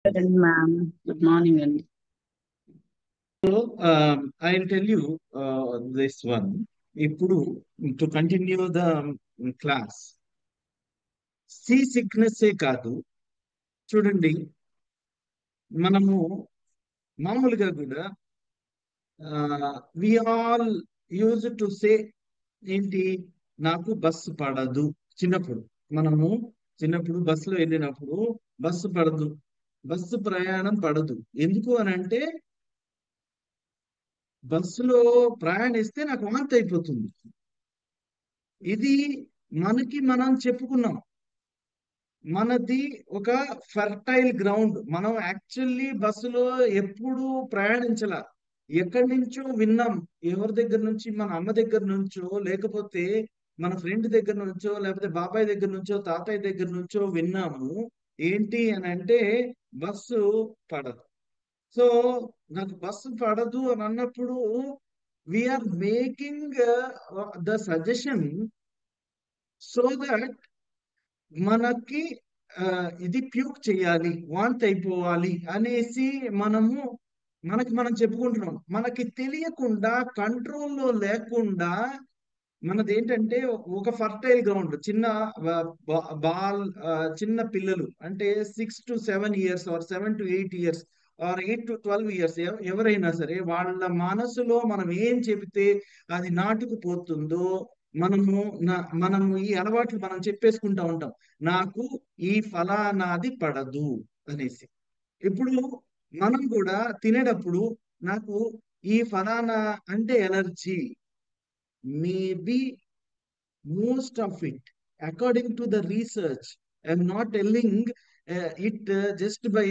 Good ma'am. Good morning. And I'll tell you this one. ఇప్పుడు to continue the class. Seasickness కాదు. చూడండి, మనము మామూలుగా కూడా we all use to say ఏంటి, నాకు బస్సు పడదు. చిన్నప్పుడు మనము చిన్నప్పుడు బస్సులో వెళ్ళినప్పుడు బస్సు పడదు, బస్సు ప్రయాణం పడదు. ఎందుకు అని అంటే బస్సులో ప్రయాణిస్తే నాకు వాంతి అయిపోతుంది. ఇది మనకి మనం చెప్పుకున్నాం. మనది ఒక ఫర్టైల్ గ్రౌండ్. మనం యాక్చువల్లీ బస్సులో ఎప్పుడు ప్రయాణించాల, ఎక్కడి నుంచో విన్నాం. ఎవరి దగ్గర నుంచి, మన అమ్మ దగ్గర నుంచో, లేకపోతే మన ఫ్రెండ్ దగ్గర నుంచో, లేకపోతే బాబాయ్ దగ్గర నుంచో, తాతయ్య దగ్గర నుంచో విన్నాము. ఏంటి అని అంటే బస్సు పడదు. సో నాకు బస్సు పడదు అని అన్నప్పుడు we're making the suggestion so that మనకి ఇది ప్యూక్ చేయాలి, వాంతి అయిపోవాలి అనేసి మనము మనం చెప్పుకుంటున్నాం. మనకి తెలియకుండా, కంట్రోల్లో లేకుండా, మనది ఏంటంటే ఒక ఫర్టైల్ గ్రౌండ్. చిన్న బాల్, చిన్న పిల్లలు అంటే 6 to 7 years or 7 to 8 years or 8 to 12 years, ఎవరైనా సరే వాళ్ళ మనసులో మనం ఏం చెబితే అది నాటుకుపోతుందో, మనము మనము ఈ అలవాట్లు మనం చెప్పేసుకుంటా ఉంటాం. నాకు ఈ ఫలానాది పడదు అనేసి. ఇప్పుడు మనం కూడా తినేటప్పుడు నాకు ఈ ఫలానా అంటే allergy, maybe most of it, according to the research. I'm not telling it just by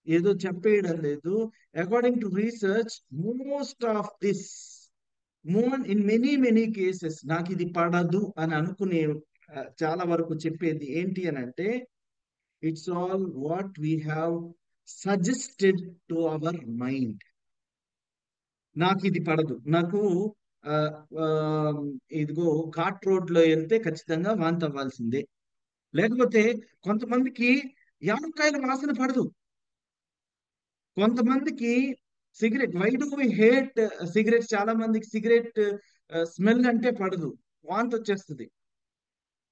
ఏదో చెప్పేయడం లేదు. According to research, most of this, in many many cases నాకు ఇది పడదు అని అనుకునే చాలా వరకు చెప్పేది ఏంటి అని అంటే, it's all what we have suggested to our mind. నాకు ఇది పడదు, నాకు ఆ, ఆ, ఇదిగో ఘాట్ రోడ్ లో వెళ్తే ఖచ్చితంగా వాంతి అవ్వాల్సిందే. లేకపోతే కొంతమందికి యాలక్కాయల వాసన పడదు. కొంతమందికి cigarette, why do we hate cigarette, చాలా మందికి సిగరెట్ స్మెల్ అంటే పడదు, వాంతి వచ్చేస్తుంది.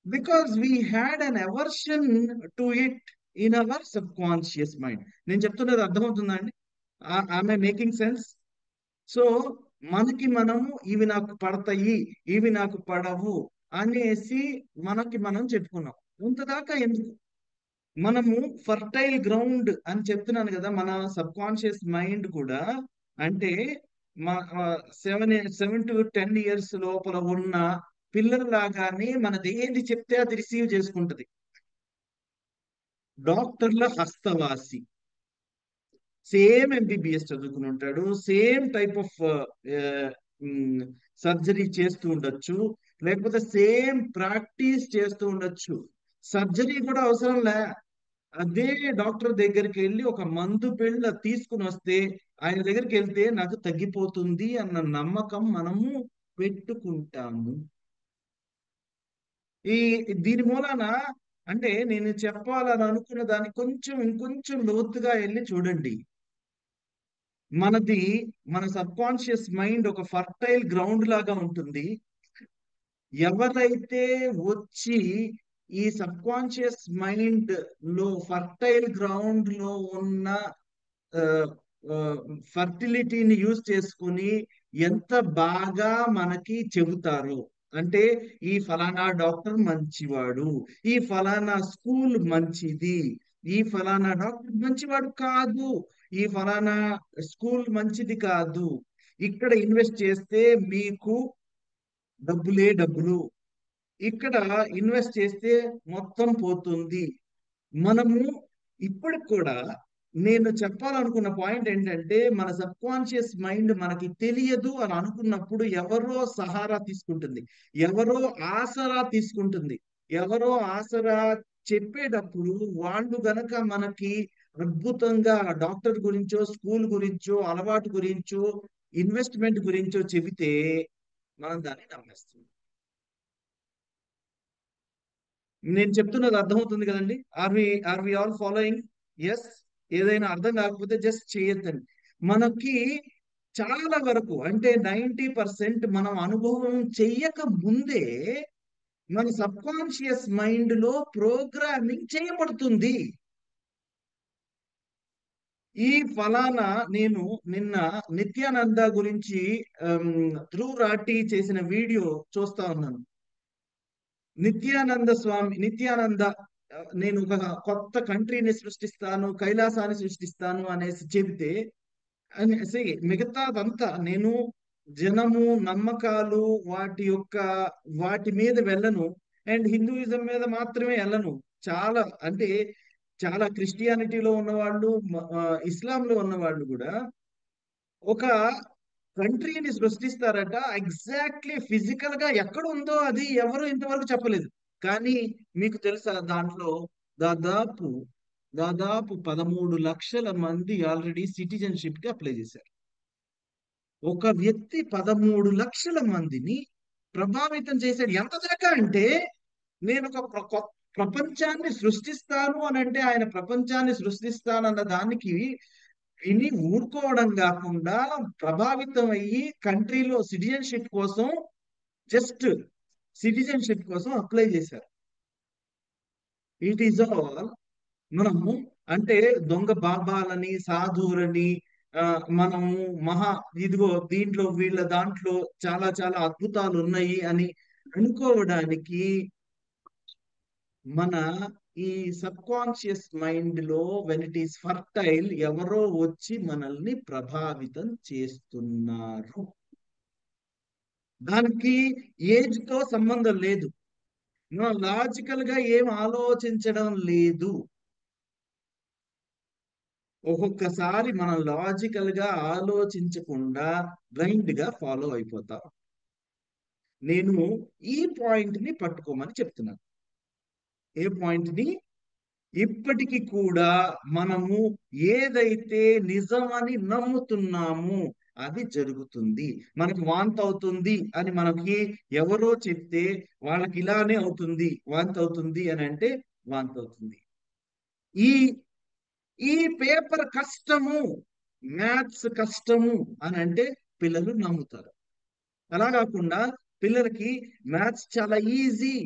Because we had an aversion to it in our subconscious mind. నేను చెప్తున్నది అర్థమవుతుందా అండి? ఆమె మేకింగ్ సెన్స్? సో మనకి మనము ఇవి నాకు పడతాయి, ఇవి నాకు పడవు అనేసి మనకి మనం చెప్పుకున్నాం. ఇంతదాకా ఎందుకు? మనము ఫర్టైల్ గ్రౌండ్ అని చెప్తున్నాను కదా, మన సబ్ కాన్షియస్ మైండ్ కూడా. అంటే మా 7 to 10 years లోపల ఉన్న పిల్లల్లాగానే మనది ఏది చెప్తే అది రిసీవ్ చేసుకుంటది. డాక్టర్ల హస్తవాసి, సేమ్ ఎంబీబీఎస్ చదువుకుని ఉంటాడు, సేమ్ టైప్ ఆఫ్ సర్జరీ చేస్తూ ఉండొచ్చు, లేకపోతే సేమ్ ప్రాక్టీస్ చేస్తూ ఉండొచ్చు. సర్జరీ కూడా అవసరం లే. అదే డాక్టర్ దగ్గరికి వెళ్ళి ఒక మందు పిల్ల తీసుకుని వస్తే, ఆయన దగ్గరికి వెళ్తే నాకు తగ్గిపోతుంది అన్న నమ్మకం మనము పెట్టుకుంటాము. ఈ దీని మూలాన, అంటే నేను చెప్పాలని అనుకున్న దాన్ని కొంచెం ఇంకొంచెం లోతుగా వెళ్ళి చూడండి. మనది, మన సబ్ కాన్షియస్ మైండ్ ఒక ఫర్టైల్ గ్రౌండ్ లాగా ఉంటుంది. ఎవరైతే వచ్చి ఈ సబ్ కాన్షియస్ మైండ్ లో, ఫర్టైల్ గ్రౌండ్ లో ఉన్న ఫర్టిలిటీని యూజ్ చేసుకుని ఎంత బాగా మనకి చెబుతారు అంటే, ఈ ఫలానా డాక్టర్ మంచివాడు, ఈ ఫలానా స్కూల్ మంచిది, ఈ ఫలానా డాక్టర్ మంచివాడు కాదు, ఈ ఫలానా స్కూల్ మంచిది కాదు, ఇక్కడ ఇన్వెస్ట్ చేస్తే మీకు డబ్బులే డబ్బులు, ఇక్కడ ఇన్వెస్ట్ చేస్తే మొత్తం పోతుంది. మనము ఇప్పటికి కూడా, నేను చెప్పాలనుకున్న పాయింట్ ఏంటంటే, మన సబ్ కాన్షియస్ మైండ్ మనకి తెలియదు అని అనుకున్నప్పుడు ఎవరో సహారా తీసుకుంటుంది, ఎవరో ఆసరా తీసుకుంటుంది. ఎవరో ఆసరా చెప్పేటప్పుడు వాళ్ళు గనక మనకి అద్భుతంగా డాక్టర్ గురించో, స్కూల్ గురించో, అలవాటు గురించో, ఇన్వెస్ట్మెంట్ గురించో చెబితే మనం దాన్ని నమ్మేస్తాం. నేను చెప్తున్నది అర్థమవుతుంది కదండి? Are we all following? Yes, ఏదైనా అర్థం కాకపోతే జస్ట్ చేయొద్దని. మనకి చాలా వరకు అంటే 90% మనం అనుభవం చెయ్యక ముందే మన సబ్ కాన్షియస్ మైండ్ లో ప్రోగ్రామింగ్ చేయబడుతుంది. ఈ ఫలానా నేను నిన్న నిత్యానంద గురించి ధ్రువ్ రాఠీ చేసిన వీడియో చూస్తా ఉన్నాను. నిత్యానంద నేను ఒక కొత్త కంట్రీని సృష్టిస్తాను, కైలాసాన్ని సృష్టిస్తాను అనేసి చెబితే అనేసి మిగతాదంతా నేను జనము నమ్మకాలు వాటి మీద వెళ్ళను. అండ్ హిందూయిజం మీద మాత్రమే వెళ్ళను. చాలా అంటే చాలా క్రిస్టియానిటీలో ఉన్నవాళ్ళు, ఇస్లాంలో ఉన్నవాళ్ళు కూడా ఒక కంట్రీని సృష్టిస్తారట. ఎగ్జాక్ట్లీ ఫిజికల్ గా ఎక్కడ ఉందో అది ఎవరు ఇంతవరకు చెప్పలేదు. కానీ మీకు తెలుసా, దాంట్లో దాదాపు దాదాపు 13 లక్షల మంది ఆల్రెడీ సిటిజన్షిప్ కి అప్లై చేశారు. ఒక వ్యక్తి 13 లక్షల మందిని ప్రభావితం చేశాడు. ఎంత దాకా అంటే నేను ఒక ప్రపంచాన్ని సృష్టిస్తాను అని అంటే ఆయన ప్రపంచాన్ని సృష్టిస్తానన్న దానికి విని ఊరుకోవడం కాకుండా ప్రభావితం అయ్యి కంట్రీలో సిటిజన్షిప్ కోసం, జస్ట్ సిటిజన్షిప్ కోసం అప్లై చేశారు. ఇట్ ఈస్ ఆల్ మనము అంటే దొంగ బాబాలని సాధువులని మనము మహా ఇదిగో దీంట్లో వీళ్ళ దాంట్లో చాలా చాలా అద్భుతాలు ఉన్నాయి అని అనుకోవడానికి మన ఈ సబ్ కాన్షియస్ మైండ్ లో వెన్ ఇట్ ఈస్ ఫర్టైల్ ఎవరో వచ్చి మనల్ని ప్రభావితం చేస్తున్నారు. దానికి ఏజ్ తో సంబంధం లేదు. మనం లాజికల్ గా ఏం ఆలోచించడం లేదు. ఒక్కొక్కసారి మనం లాజికల్ గా ఆలోచించకుండా బ్లైండ్ గా ఫాలో అయిపోతాం. నేను ఈ పాయింట్ ని పట్టుకోమని చెప్తున్నాను. ఏ పాయింట్ ని? ఇప్పటికి కూడా మనము ఏదైతే నిజమని నమ్ముతున్నామో అది జరుగుతుంది. మనకి వాంతి అవుతుంది అని మనకి ఎవరో చెప్తే వాళ్ళకి ఇలానే అవుతుంది, వాంతి అవుతుంది అని అంటే వాంతి అవుతుంది. ఈ ఈ పేపర్ కష్టము, మ్యాథ్స్ కష్టము అని అంటే పిల్లలు నమ్ముతారు. అలా కాకుండా పిల్లలకి మ్యాథ్స్ చాలా ఈజీ,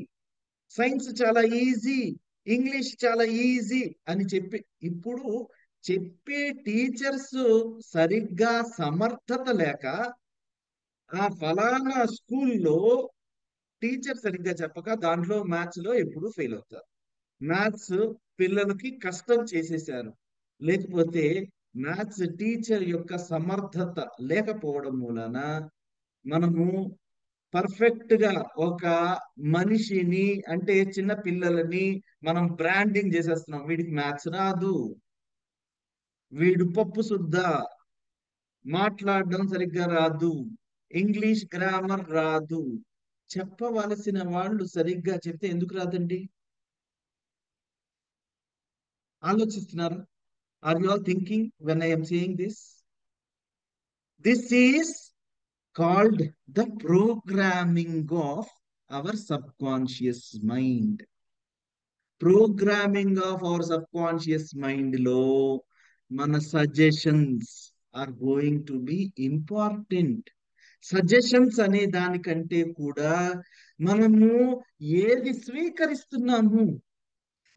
సైన్స్ చాలా ఈజీ, ఇంగ్లీష్ చాలా ఈజీ అని చెప్పి ఇప్పుడు చెప్పే టీచర్స్ సరిగ్గా సమర్థత లేక ఆ ఫలానా స్కూల్లో టీచర్ సరిగ్గా చెప్పక దాంట్లో మ్యాథ్స్ లో ఎప్పుడు ఫెయిల్ అవుతారు. మ్యాథ్స్ పిల్లలకి కష్టం చేసేసారు. లేకపోతే మ్యాథ్స్ టీచర్ యొక్క సమర్థత లేకపోవడం మూలన మనము పర్ఫెక్ట్ గా ఒక మనిషిని అంటే చిన్న పిల్లలని మనం బ్రాండింగ్ చేసేస్తున్నాం. వీడికి మ్యాథ్స్ రాదు, వీడు పప్పు శుద్ధ, మాట్లాడడం సరిగ్గా రాదు, ఇంగ్లీష్ గ్రామర్ రాదు. చెప్పవలసిన వాళ్ళు సరిగ్గా చెప్తే ఎందుకు రాదండి? ఆలోచిస్తున్నారు? Are you all thinking when I'm saying this? This is called the programming of our subconscious mind. Programming of our subconscious mind లో మన suggestions are going to be important. Suggestions అనే దానికంటే కూడా మనము ఏది స్వీకరిస్తున్నాము.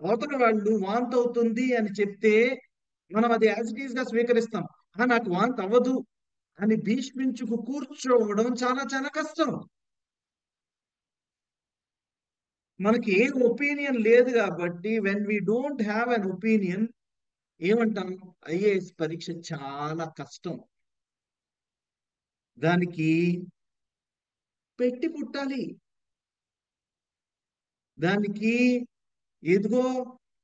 అవతల వాళ్ళు వాంతి అవుతుంది అని చెప్తే మనం అది యాజ్ ఇట్ ఈస్ గా స్వీకరిస్తాం. నాకు వాంతి అవ్వదు అని భీష్మించుకు కూర్చోవడం చాలా చాలా కష్టం. మనకి ఏ ఒపీనియన్ లేదు కాబట్టి when we don't have an opinion ఏమంటాం? ఐఏఎస్ పరీక్ష చాలా కష్టం, దానికి పెట్టి పుట్టాలి, దానికి ఎదుగో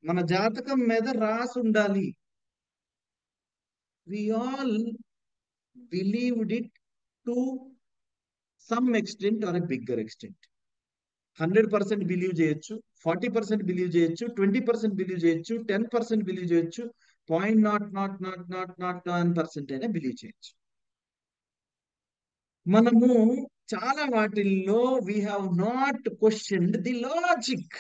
మన జాతకం మీద రాసి ఉండాలి. We all believed it to some extent or a bigger extent. 100% believe చేయొచ్చు, 40% బిలీవ్ చేయొచ్చు, 20% బిలీవ్ చేయొచ్చు, 10% బిలీవ్ చేయొచ్చు, 0.000001% అయినా బిలీవ్ చేయొచ్చు. మనము చాలా వాటిల్లో we have not questioned the logic.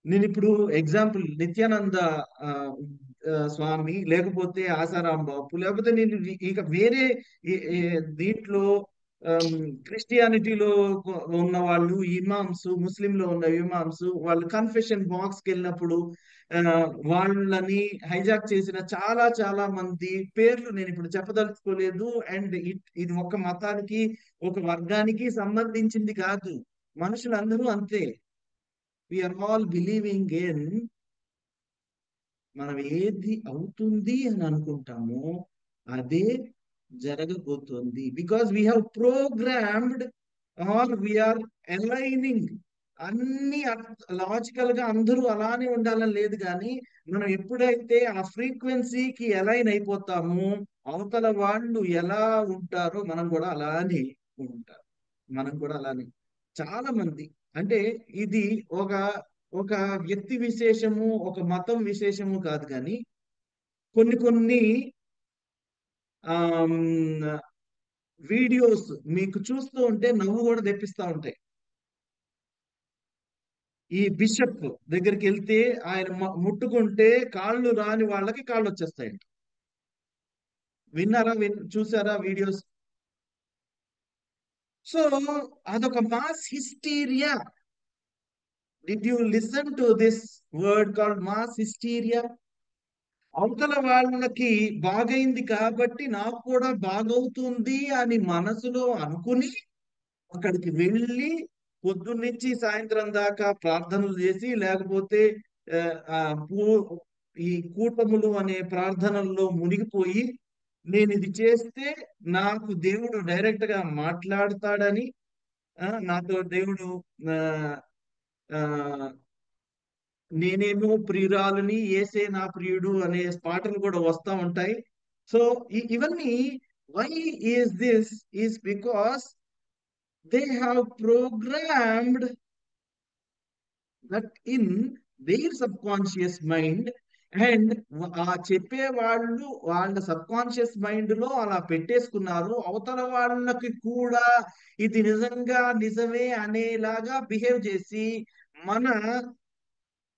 నేనిప్పుడు ఎగ్జాంపుల్ నిత్యానంద స్వామి, లేకపోతే ఆసారాం బాపు, లేకపోతే నేను ఇక వేరే దీంట్లో క్రిస్టియానిటీలో ఉన్న వాళ్ళు ఇమామ్స్, ముస్లింలో ఉన్న ఇమామ్స్, వాళ్ళు కన్ఫెషన్ బాక్స్కి వెళ్ళినప్పుడు ఆ, వాళ్ళని హైజాక్ చేసిన చాలా చాలా మంది పేర్లు నేను ఇప్పుడు చెప్పదలుచుకోలేదు. అండ్ ఇది ఒక మతానికి, ఒక వర్గానికి సంబంధించింది కాదు. మనుషులందరూ అంతే. వీఆర్ ఆల్ బిలీవింగ్ ఇన్, మనం ఏది అవుతుంది అని అనుకుంటామో అదే జరగబోతోంది. Because we have programmed or we're aligning. అన్ని లాజికల్ గా అందరూ అలానే ఉండాలని లేదు, కానీ మనం ఎప్పుడైతే ఆ ఫ్రీక్వెన్సీకి అలైన్ అయిపోతామో అవతల వాళ్ళు ఎలా ఉంటారో మనం కూడా అలానే ఉంటాం. మనం కూడా అలానే. చాలా మంది, అంటే ఇది ఒక ఒక వ్యక్తి విశేషము, ఒక మతం విశేషము కాదు, కానీ కొన్ని కొన్ని వీడియోస్ మీకు చూస్తూ ఉంటే నవ్వు కూడా తెప్పిస్తా ఉంటాయి. ఈ బిషప్ దగ్గరికి వెళ్తే ఆయన ముట్టుకుంటే కాళ్ళు రాని వాళ్ళకి కాళ్ళు వచ్చేస్తాయంట. విన్నారా? చూసారా వీడియోస్? సో అదొక mass hysteria. Did you listen to this word called mass hysteria? అవతల వాళ్ళకి బాగైంది కాబట్టి నాకు కూడా బాగవుతుంది అని మనసులో అనుకుని అక్కడికి వెళ్ళి పొద్దున్నుంచి సాయంత్రం దాకా ప్రార్థనలు చేసి, లేకపోతే ఆ, ఆ, పూ- ఈ కూటములు అనే ప్రార్థనల్లో మునిగిపోయి, నేను ఇది చేస్తే నాకు దేవుడు డైరెక్ట్ గా మాట్లాడతాడని, నాతో దేవుడు ఆ, ఆ, నేనేమో ప్రియురాలని, ఏసే నా ప్రియుడు అనే పాటలు కూడా వస్తా ఉంటాయి. సో ఇవన్నీ, why is this? Is because they have programmed that in their subconscious mind. And ఆ చెప్పే వాళ్ళు వాళ్ళ సబ్ కాన్షియస్ మైండ్ లో అలా పెట్టేసుకున్నారు. అవతల వాళ్ళకి కూడా ఇది నిజంగా నిజమే అనేలాగా బిహేవ్ చేసి మన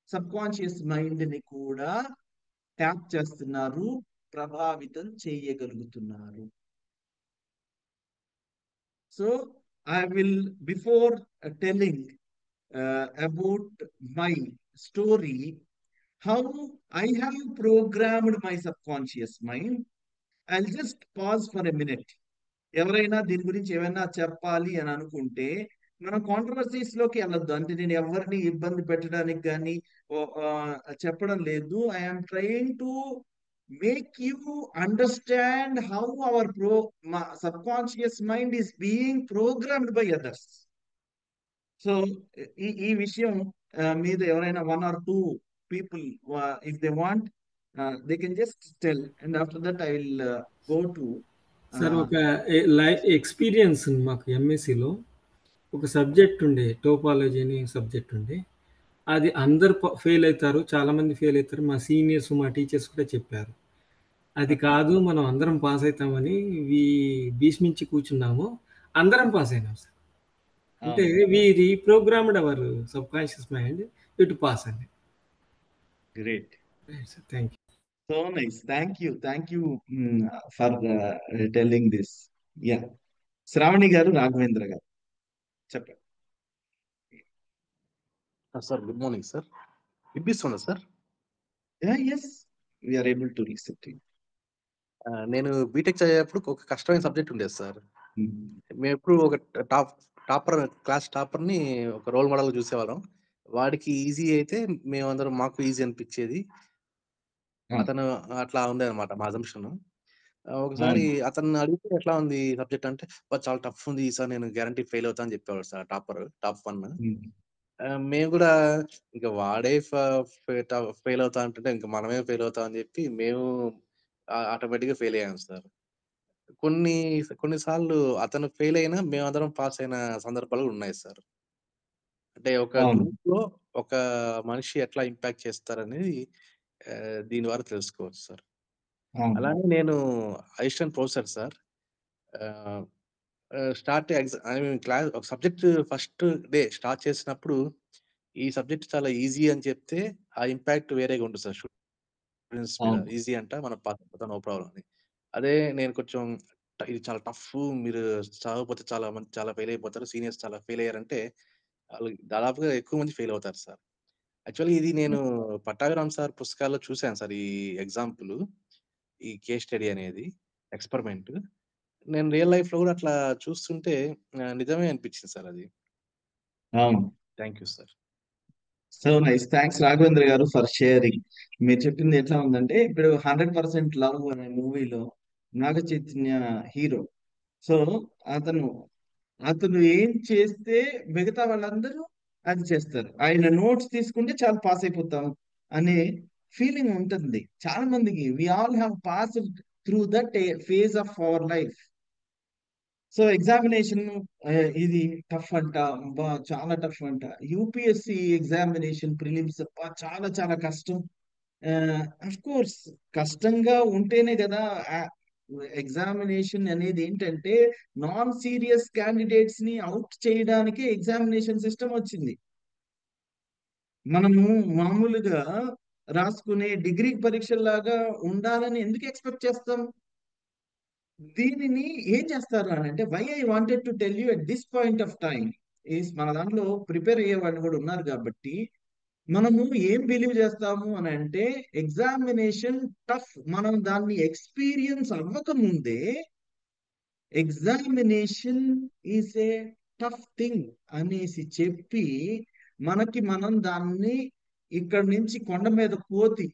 సబ్ కాన్షియస్ మైండ్ ని కూడా ట్యాప్ చేస్తున్నారు, ప్రభావితం చేయగలుగుతున్నారు. So I will, before telling about my story, how I have programmed my subconscious mind, I'll just pause for a minute. ఎవరైనా దీని గురించి ఏమైనా చెప్పాలి అని అనుకుంటే మనం కాంట్రవర్సీస్ లోకి వెళ్ళొద్దు. అంటే నేను ఎవరిని ఇబ్బంది పెట్టడానికి కానీ చెప్పడం లేదు. I'm trying to make you understand how our subconscious mind is being programmed by others. So ఈ ఈ విషయం మీద ఎవరైనా one or two people, if they want, they can just tell, and after that I will go to. Sir ఒక experience ఉంది మాకు ఎంఎస్సిలో. ఒక subject ఉండే, టోపాలజీ అని సబ్జెక్ట్ ఉండే. అది అందరు ఫెయిల్ అవుతారు, చాలామంది ఫెయిల్ అవుతారు. మా సీనియర్స్, మా టీచర్స్ కూడా చెప్పారు. అది కాదు, మనం అందరం పాస్ అవుతామని భీష్మించి కూర్చున్నాము. అందరం పాస్ అయినాం సార్. అంటే we reprogrammed our subconscious mind to pass అండి. Great. Sir, thank you. So nice. Thank you for telling this. Yeah, Shravani garu, Raghavendra garu చెప్పండి. Sir good morning sir. వినిపిస్తుందా sir? Yes, we are able to listen to you. నేను BTech చదివేటప్పుడు ఒక కష్టమైన subject ఉండేది sir. మేము ఎప్పుడు ఒక టాపర్, క్లాస్ టాపర్ని ఒక రోల్ మోడల్ చూసేవాళ్ళం. వాడికి ఈజీ అయితే మేమందరం మాకు ఈజీ అనిపించేది. అతను అట్లా ఉండేదన్నమాట మా అజంప్షన్. ఒకసారి అతన్ని అడిగితే ఎట్లా ఉంది సబ్జెక్ట్ అంటే, చాలా టఫ్ ఉంది సార్, నేను గ్యారంటీ ఫెయిల్ అవుతా అని చెప్పేవాడు సార్ టాపర్, టాప్ 1. మేము కూడా ఇంకా వాడే ఫెయిల్ అవుతా అంటుంటే ఇంకా మనమే ఫెయిల్ అవుతాం అని చెప్పి మేము ఆటోమేటిక్ గా ఫెయిల్ అయ్యాం సార్. కొన్నిసార్లు అతను ఫెయిల్ అయినా మేమందరం పాస్ అయిన సందర్భాలు ఉన్నాయి సార్. అంటే ఒక గ్రూప్ లో ఒక మనిషి ఎట్లా ఇంపాక్ట్ చేస్తారనేది దీని ద్వారా తెలుసుకోవచ్చు సార్. అలానే నేను assistant professor sir. Start I mean class ఒక సబ్జెక్ట్ ఫస్ట్ డే స్టార్ట్ చేసినప్పుడు ఈ సబ్జెక్ట్ చాలా ఈజీ అని చెప్తే ఆ ఇంపాక్ట్ వేరేగా ఉంటుంది సార్ స్టూడెంట్స్ మీద. అవును. ఈజీ అంట మనం పాస్ అయిపోతాం నో ప్రాబ్లమ్ అని. అదే నేను కొంచెం ఇది చాలా టఫ్, మీరు చదవకపోతే చాలా ఫెయిల్ అయిపోతారు. సీనియర్స్ చాలా ఫెయిల్ అయ్యారంటే ఆళ్ళు దాదాపుగా ఎక్కువ మంది ఫెయిల్ అవుతారు సార్. యాక్చువల్లీ ఇది నేను పట్టాభిరామ్ సార్ పుస్తకాల్లో చూసాను సార్ ఈ ఎగ్జాంపుల్. ఈ కేస్ స్టడీ అనేది ఎక్స్‌పెరిమెంట్. నేను రియల్ లైఫ్‌లో గూడా అట్లా చూస్తుంటే నిజమే అనిపించింది సార్ అది. అవును. Thank you sir. So nice. Thanks Raghavendra గారు ఫర్ షేరింగ్. మీరు చెప్పింది ఎట్లా ఉందంటే, ఇప్పుడు 100% లవ్ అనే మూవీలో నాగ చైతన్య హీరో. సో అతను అతను ఏం చేస్తే మిగతా వాళ్ళందరూ అది చేస్తారు. ఆయన నోట్స్ తీసుకుంటే చాలు పాస్ అయిపోతాం అనే ఫీలింగ్ ఉంటుంది చాలా మందికి. We all have passed through that phase of our life. So examination ఇది టఫ్ అంట, అబ్బా చాలా టఫ్ అంట. యూపీఎస్సి ఎగ్జామినేషన్ ప్రిలిమ్స్ చాలా చాలా కష్టం. అఫ్ కోర్స్ కష్టంగా ఉంటేనే కదా ఎగ్జామినేషన్ అనేది. ఏంటంటే నాన్ సీరియస్ క్యాండిడేట్స్ ని అవుట్ చేయడానికి ఎగ్జామినేషన్ సిస్టమ్ వచ్చింది. మనము మామూలుగా రాసుకునే డిగ్రీ పరీక్షల్లాగా ఉండాలని ఎందుకు ఎక్స్పెక్ట్ చేస్తాం? దీనిని ఏం చేస్తారు అని అంటే, why I wanted to tell you at this point of time is, మన దాంట్లో ప్రిపేర్ అయ్యే వాళ్ళు కూడా ఉన్నారు కాబట్టి మనము ఏం బిలీవ్ చేస్తాము అని అంటే, ఎగ్జామినేషన్ టఫ్, మనం దాన్ని ఎక్స్పీరియన్స్ అవ్వక ముందే examination is a tough thing అనేసి చెప్పి మనకి మనం దాన్ని ఇక్కడి నుంచి కొండ మీద కోతి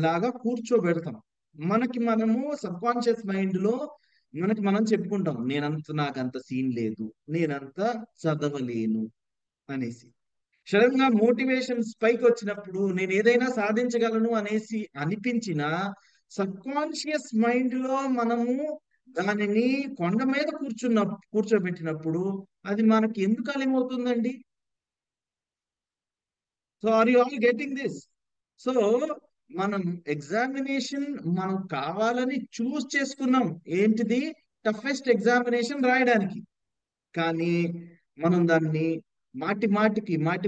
లాగా కూర్చోబెడతాం. మనకి మనము సబ్ కాన్షియస్ మైండ్ లో మనకి మనం చెప్పుకుంటాం, నాకంత సీన్ లేదు, నేనంత చదవలేను అనేసి. సడన్ గా మోటివేషన్ స్పైక్ వచ్చినప్పుడు నేను ఏదైనా సాధించగలను అనేసి అనిపించిన సబ్ కాన్షియస్ మైండ్ లో మనము దానిని కొండ మీద కూర్చోబెట్టినప్పుడు అది మనకి ఎందుకు అలమవుతుందండి? So are you all getting this? So మనం ఎగ్జామినేషన్ మనం కావాలని చూస్ చేసుకున్నాం, ఏంటిది, టఫెస్ట్ ఎగ్జామినేషన్ రాయడానికి. కానీ మనం దాన్ని మాటి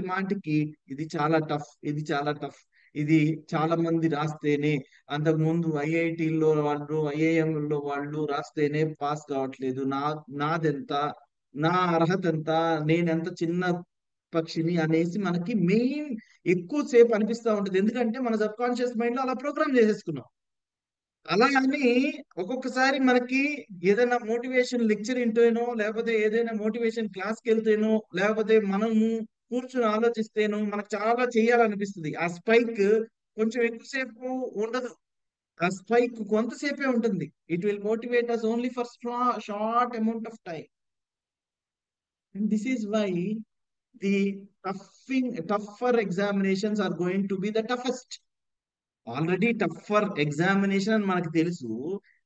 మాటికి ఇది చాలా టఫ్, ఇది చాలా టఫ్, ఇది చాలా మంది రాస్తేనే, అంతకు ముందు ఐఐటీల్లో వాళ్ళు ఐఐఎంలో వాళ్ళు రాస్తేనే పాస్ కావట్లేదు, నాదెంత, నా అర్హత ఎంత, నేనెంత చిన్న పక్షిని అనేసి మనకి మెయిన్ ఎక్కువసేపు అనిపిస్తూ ఉంటుంది. ఎందుకంటే మన సబ్ కాన్షియస్ మైండ్ లో అలా ప్రోగ్రామ్ చేసేసుకున్నాం. అలా అని ఒక్కొక్కసారి మనకి ఏదైనా మోటివేషన్ లెక్చర్ వింటేనో, లేకపోతే ఏదైనా మోటివేషన్ క్లాస్కి వెళ్తేనో, లేకపోతే మనము కూర్చుని ఆలోచిస్తేనో మనకు చాలా చేయాలనిపిస్తుంది. ఆ స్పైక్ కొంచెం ఎక్కువసేపు ఉండదు. ఆ స్పైక్ కొంతసేపే ఉంటుంది. It will motivate us only for short amount of time. And this is why the tougher examinations are going to be the toughest. Already tougher examination అని మనకు తెలుసు,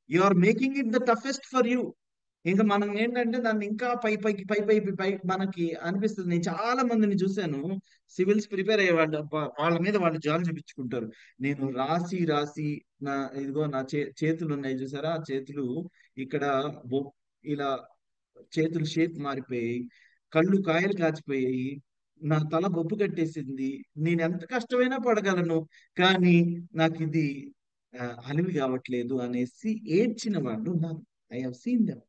you are making it the toughest for you. ఇంకా మనం ఏంటంటే దాన్ని ఇంకా పై మనకి అనిపిస్తుంది. నేను చాలా మందిని చూశాను, సివిల్స్ ప్రిపేర్ అయ్యేవాళ్ళు, వాళ్ళ మీద వాళ్ళు జాలి చూపించుకుంటారు. నేను రాసి నా ఇదిగో నా చేతులు ఉన్నాయి చూసారా, ఆ చేతులు ఇక్కడ ఇలా చేతులు షేప్ మారిపోయాయి, కళ్ళు కాయలు కాచిపోయాయి, నా తల బొబ్బు కట్టేసింది, నేను ఎంత కష్టమైనా పడగలను, కానీ నాకు ఇది అలివి కావట్లేదు అనేసి ఏడ్చిన వాళ్ళు ఉన్నారు. I have seen them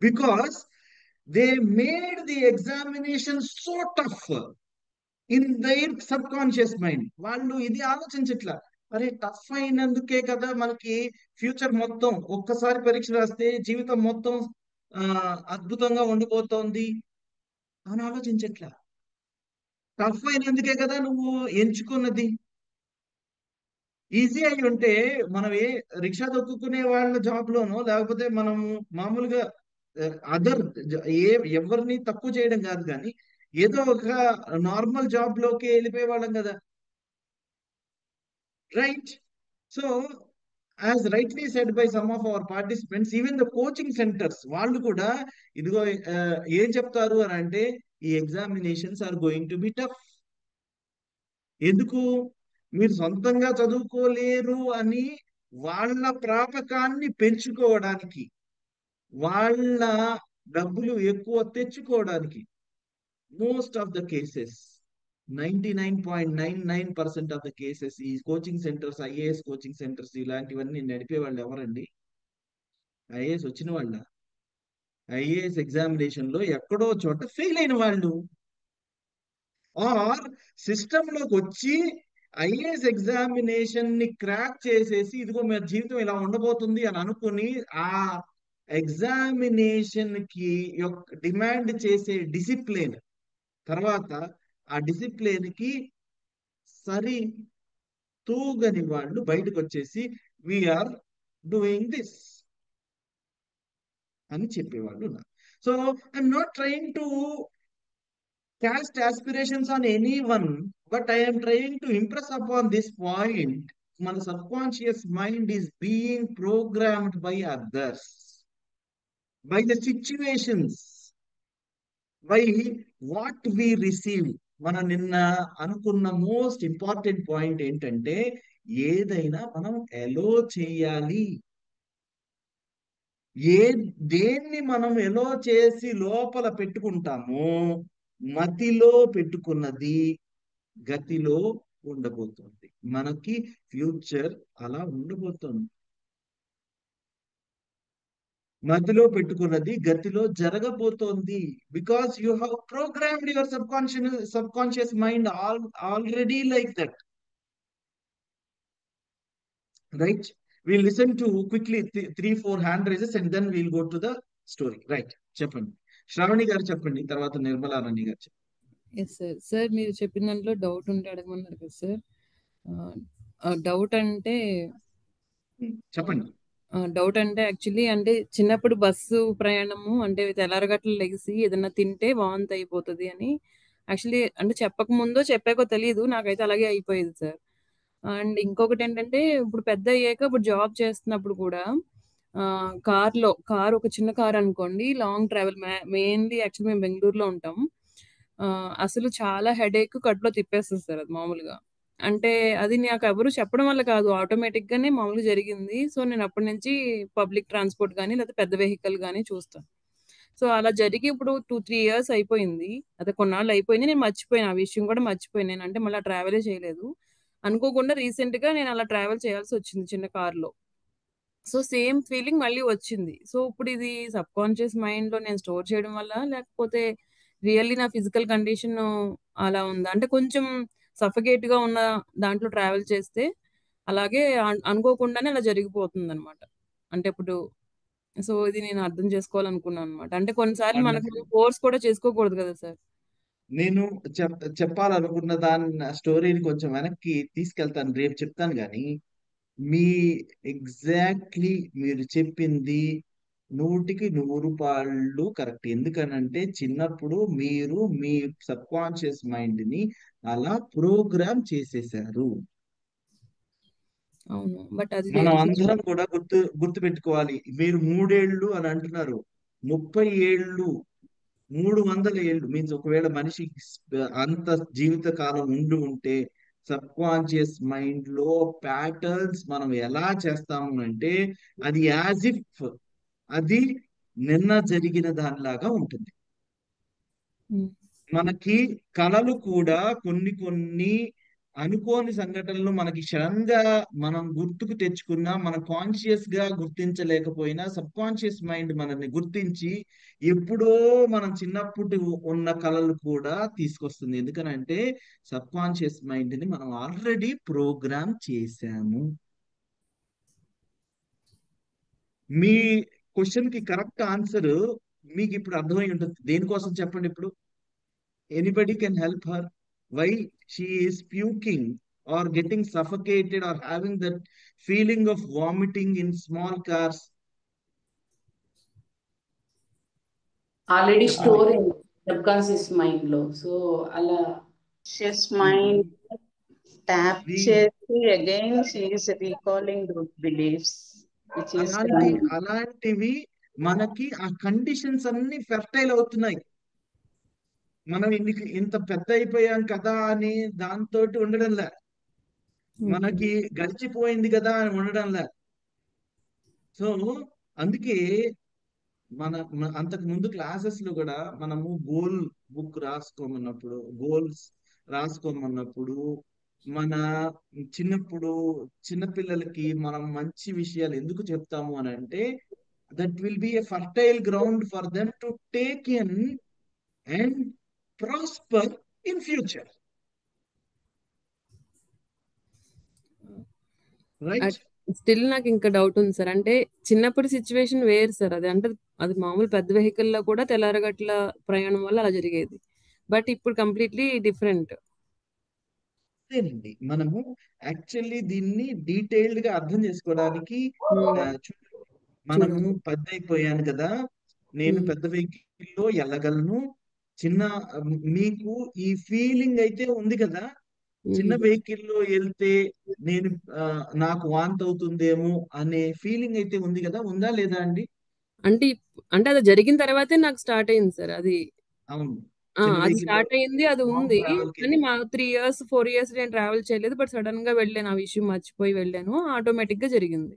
because they made the examination so tough in their sub conscious mind. వాళ్ళు ఇది ఆలోచించట్లా, అరే టఫ్ అయినందుకే కదా మనకి ఫ్యూచర్ మొత్తం, ఒక్కసారి పరీక్ష రాస్తే జీవితం మొత్తం అద్భుతంగా ఉండిపోతోంది అని ఆలోచించట్లా. టఫ్ అయినందుకే కదా నువ్వు ఎంచుకున్నది. ఈజీ అయి ఉంటే మనం రిక్షా తొక్కుకునే వాళ్ళ జాబ్ లోనో, లేకపోతే మనము మామూలుగా అదర్ ఎవరిని తక్కువ చేయడం కాదు, కానీ ఏదో ఒక నార్మల్ జాబ్ లోకి వెళ్ళిపోయే వాళ్ళం కదా, right? So as rightly said by some of our participants, even the coaching centres వాళ్ళు కూడా ఇదిగో ఏం చెప్తారు అని అంటే, ఈ examinations are going to be tough. ఎందుకు? మీరు సొంతంగా చదువుకోలేరు అని వాళ్ళ ప్రాపకాన్ని పెంచుకోవడానికి, వాళ్ళ డబ్బులు ఎక్కువ తెచ్చుకోవడానికి, most of the cases 99.99% of the cases ఈ coaching centres, IAS coaching centres ఇలాంటివన్నీ నడిపే వాళ్ళు ఎవరండి? ఐఏఎస్ వచ్చిన వాళ్ళ? ఐఏఎస్ ఎగ్జామినేషన్ లో ఎక్కడో చోట ఫెయిల్ అయిన వాళ్ళు, ఆర్ సిస్టమ్ లోకి వచ్చి ఐఏఎస్ ఎగ్జామినేషన్ ని క్రాక్ చేసేసి ఇదిగో మీ జీవితం ఇలా ఉండబోతుంది అని అనుకుని ఆ ఎగ్జామినేషన్ కి డిమాండ్ చేసే డిసిప్లిన్ తర్వాత ఆ డిసిప్లిన్ కి సరి తూగని వాళ్ళు బయటకు వచ్చేసి వీఆర్ డూయింగ్ దిస్ అని చెప్పేవాళ్ళు ఉన్నారు. So I'm not trying to cast aspirations on anyone, but I am trying to impress upon this point. మన subconscious mind is being programmed by others, by the situations, by what we receive. మనం నిన్న అనుకున్న most important point ఏంటంటే ఏదైనా మనం ఎలో చేయాలి. దేన్ని మనం ఎలో చేసి లోపల పెట్టుకుంటామో మతిలో పెట్టుకున్నది గతిలో ఉండబోతుంది. మనకి ఫ్యూచర్ అలా ఉండబోతుంది. మతిలో పెట్టుకున్నది గతిలో జరగబోతోంది. Because you have programmed your subconscious mind already like that, right? We'll listen to quickly 3-4 hand raises and then we'll go to the story. Right? చెప్పండి. శ్రావణి గారు చెప్పండి, తర్వాత నిర్మలా రాణి గారు చెప్పండి. Yes sir. సార్ మీరు చెప్పిన దాంట్లో డౌట్ ఉంటే అడగమన్నారు కదా సార్. డౌట్ అంటే చెప్పండి. డౌట్ అంటే యాక్చువల్లీ అంటే చిన్నప్పుడు బస్సు ప్రయాణము అంటే తెల్లారగట్ల లెగిసి ఏదైనా తింటే వాంతి అయిపోతుంది అని యాక్చువల్లీ అంటే చెప్పక ముందో చెప్పాకో తెలియదు, నాకైతే అలాగే అయిపోయేది సార్. అండ్ ఇంకొకటి ఏంటంటే ఇప్పుడు పెద్ద అయ్యాక ఇప్పుడు జాబ్ చేస్తున్నప్పుడు కూడా కార్ ఒక చిన్న కార్ అనుకోండి, లాంగ్ ట్రావెల్ మెయిన్లీ యాక్చువల్లీ మేము బెంగళూరులో ఉంటాం. అసలు చాలా హెడేక్ కడుపులో తిప్పేస్తుంది సార్ అది మామూలుగా. అంటే అది నాకు ఎవరు చెప్పడం వల్ల కాదు, ఆటోమేటిక్ గానే మామూలుగా జరిగింది. సో నేను అప్పటి నుంచి పబ్లిక్ ట్రాన్స్పోర్ట్ కానీ లేదా పెద్ద వెహికల్ కానీ చూస్తాను. సో అలా జరిగి ఇప్పుడు 2-3 ఇయర్స్ అయిపోయింది. అదే కొన్నాళ్ళు అయిపోయింది, నేను మర్చిపోయాను, ఆ విషయం కూడా మర్చిపోయాను. నేను అంటే మళ్ళీ ట్రావెలే చేయలేదు. అనుకోకుండా రీసెంట్ గా నేను అలా ట్రావెల్ చేయాల్సి వచ్చింది చిన్న కార్లో. సో సేమ్ ఫీలింగ్ మళ్ళీ వచ్చింది. సో ఇప్పుడు ఇది సబ్ కాన్షియస్ మైండ్ లో నేను స్టోర్ చేయడం వల్ల లేకపోతే రియల్లీ నా ఫిజికల్ కండిషన్ అలా ఉందా? అంటే కొంచెం సఫకేట్ గా ఉన్న దాంట్లో ట్రావెల్ చేస్తే అలాగే అనుకోకుండానే అలా జరిగిపోతుంది అనమాట. అంటే ఇప్పుడు సో ఇది నేను అర్థం చేసుకోవాలనుకున్నాను అనమాట. అంటే కొన్నిసార్లు మనకు ఫోర్స్ కూడా చేసుకోకూడదు కదా సార్. నేను చెప్పాలనుకున్న స్టోరీని కొంచెం వెనక్కి తీసుకెళ్తాను, రేపు చెప్తాను. కానీ ఎగ్జాక్ట్లీ మీరు చెప్పింది 100% కరెక్ట్. ఎందుకనంటే చిన్నప్పుడు మీరు మీ సబ్ కాన్షియస్ మైండ్ ని అలా ప్రోగ్రామ్ చేసేసారు. అవును, బట్ అది మనం అందరం కూడా గుర్తు పెట్టుకోవాలి. మీరు 3 ఏళ్ళు అని అంటున్నారు, 30 ఏళ్ళు, 300 ఏళ్ళు మీన్స్ ఒకవేళ మనిషి అంత జీవిత కాలం ఉంటే సబ్ కాన్షియస్ మైండ్ లో ప్యాటర్న్స్ మనం ఎలా చేస్తాము అంటే అది యాజ్ ఇఫ్ అది నిన్న జరిగిన దానిలాగా ఉంటుంది. మనకి కళలు కూడా కొన్ని అనుకోని సంఘటనలు మనకి క్షణంగా మనం గుర్తుకు తెచ్చుకున్నా మనం కాన్షియస్ గా గుర్తించలేకపోయినా సబ్ కాన్షియస్ మైండ్ మనల్ని గుర్తించి ఎప్పుడో మనం చిన్నప్పుడు ఉన్న కళలు కూడా తీసుకొస్తుంది. ఎందుకనంటే సబ్ కాన్షియస్ మైండ్ ని మనం ఆల్రెడీ ప్రోగ్రామ్ చేశాము. మీ క్వశ్చన్ కి కరెక్ట్ ఆన్సర్ మీకు ఇప్పుడు అర్థమై ఉంటుంది. దేనికోసం చెప్పండి ఇప్పుడు. Anybody can help her why she is puking or getting suffocated or having that feeling of vomiting in small cars. Already store sub conscious mind లో. సో అలా షెస్ మైండ్ ట్యాప్ చేసి again she is recalling those beliefs which is అలాంటివి మనకి ఆ conditions అన్ని fertile అవుతున్నాయి. మనం ఇంత పెద్ద అయిపోయాం కదా అని దాంతో ఉండడంలే, మనకి గడిచిపోయింది కదా అని ఉండడంలే. సో అందుకే అంతకు ముందు క్లాసెస్ లో కూడా మనము గోల్ బుక్ రాసుకోమన్నప్పుడు గోల్స్ రాసుకోమన్నప్పుడు, మన చిన్నప్పుడు చిన్నపిల్లలకి మనం మంచి విషయాలు ఎందుకు చెప్తాము అని అంటే, that will be a fertile ground for them to take in and prosper in future, right? Still నాకు ఇంకా డౌట్ ఉంది సార్. అంటే చిన్నప్పటి సిచ్యువేషన్ వేరు సార్. అది అంటే అది మామూలు పెద్ద వెహికల్‌లో కూడా తెల్లారగట్ల ప్రయాణం వల్ల అలా జరిగేది. బట్ ఇప్పుడు కంప్లీట్‌లీ డిఫరెంట్. అదేనండి, మనము యాక్చువల్లీ దీన్ని డీటెయిల్డ్ గా అర్థం చేసుకోవడానికి చూడండి, మనము చూడండి. పెద్ద అయిపోయాను కదా, నేను పెద్ద వెహికల్లో వెళ్ళగలను, చిన్న మీకు ఈ ఫీలింగ్ అయితే ఉంది కదా, చిన్న వెహికల్లో వెళ్తే నేను నాకు వాంతి అవుతుందేమో అనే ఫీలింగ్ అయితే ఉంది కదా, ఉందా లేదా అండి? అంటే అంటే అది జరిగిన తర్వాతే నాకు స్టార్ట్ అయింది సార్. అది అవును, చిన్న అది వెహికల్లో స్టార్ట్ అయింది. అది లాంగ్ ఉంది. ట్రావెల్కి కానీ మా 3 ఇయర్స్, 4 ఇయర్స్ నేను ట్రావెల్ చేయలేదు. బట్ సడన్ గా వెళ్ళాను. ఆ విషయం మర్చిపోయి వెళ్ళాను. ఆటోమేటిక్ గా జరిగింది.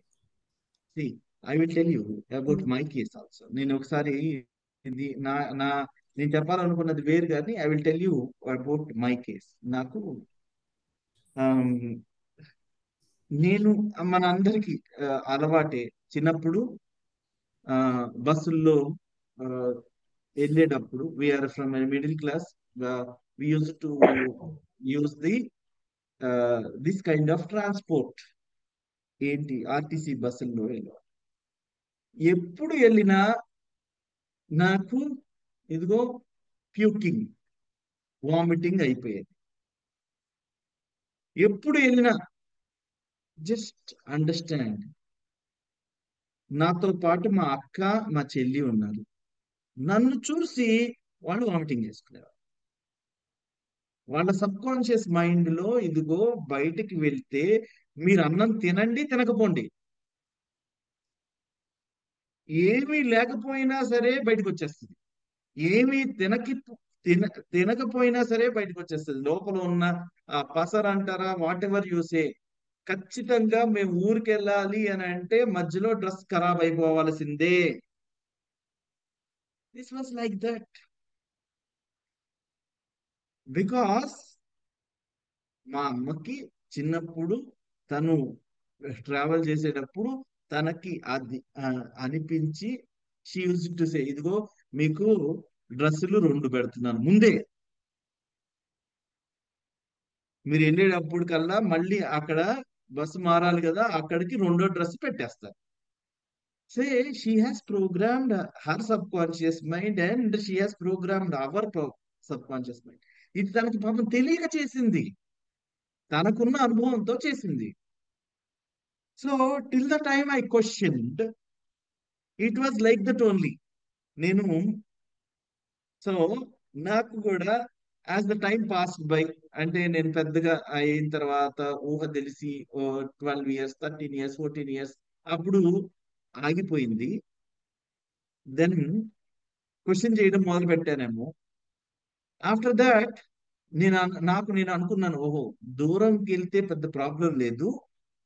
I will tell you about my case also. నేను ఒకసారి ఇది నా నా నేను చెప్పాలనుకున్నది వేరు, కానీ I will tell you about my case. నాకు ఆమ్, నేను మన అందరికి అలవాటే, చిన్నప్పుడు బస్సుల్లో ఆ, వెళ్ళేటప్పుడు, we're from middle class, we use to use this kind of transport. ఏంటి, ఆర్టీసీ బస్సుల్లో వెళ్ళేవారు. ఎప్పుడు వెళ్ళినా నాకు ఇదిగో ప్యూకింగ్, వామిటింగ్ అయిపోయేది. ఎప్పుడు వెళ్ళినా, జస్ట్ అండర్స్టాండ్, నాతో పాటు మా అక్క మా చెల్లి ఉన్నారు, నన్ను చూసి వాళ్ళు వామిటింగ్ చేసుకునేవారు. వాళ్ళ సబ్ కాన్షియస్ మైండ్ లో ఇదిగో బయటికి వెళ్తే మీరు అన్నం తినండి తినకపోండి, ఏమీ లేకపోయినా సరే బయటకు వచ్చేస్తుంది, ఏమీ తినకపోయినా సరే బయటకు వచ్చేస్తుంది. లోపల ఉన్న ఆ పసర్ అంటారా, వాట్ ఎవర్ యూసే, ఖచ్చితంగా మేము ఊరికి వెళ్ళాలి అని అంటే మధ్యలో డ్రెస్ ఖరాబ్ అయిపోవాల్సిందే. This was like that because మా అమ్మకి చిన్నప్పుడు తను ట్రావెల్ చేసేటప్పుడు తనకి అది అనిపించి, షీ యూజ్ టు సే, ఇదిగో మీకు డ్రెస్సులు 2 పెడుతున్నాను ముందే, మీరు వెళ్ళేటప్పుడు కల్లా మళ్ళీ అక్కడ బస్సు మారాలి కదా, అక్కడికి 2వ డ్రెస్ పెట్టేస్తారు. Say she has programmed her subconscious mind and she has programmed our subconscious mind. ఇది తనకి పాపం తెలియక చేసింది, తనకున్న అనుభవంతో చేసింది. So till the time I questioned, it was like that only. నేను సో నాకు కూడా as the time pass by, అంటే నేను పెద్దగా అయిన తర్వాత ఊహ తెలిసి 12 ఇయర్స్, 13 ఇయర్స్, 14 ఇయర్స్ అప్పుడు ఆగిపోయింది. దెన్ క్వశ్చన్ చేయడం మొదలు పెట్టానేమో. ఆఫ్టర్ దాట్ నేను అనుకున్నాను, ఓహో, దూరంకి వెళ్తే పెద్ద ప్రాబ్లం లేదు,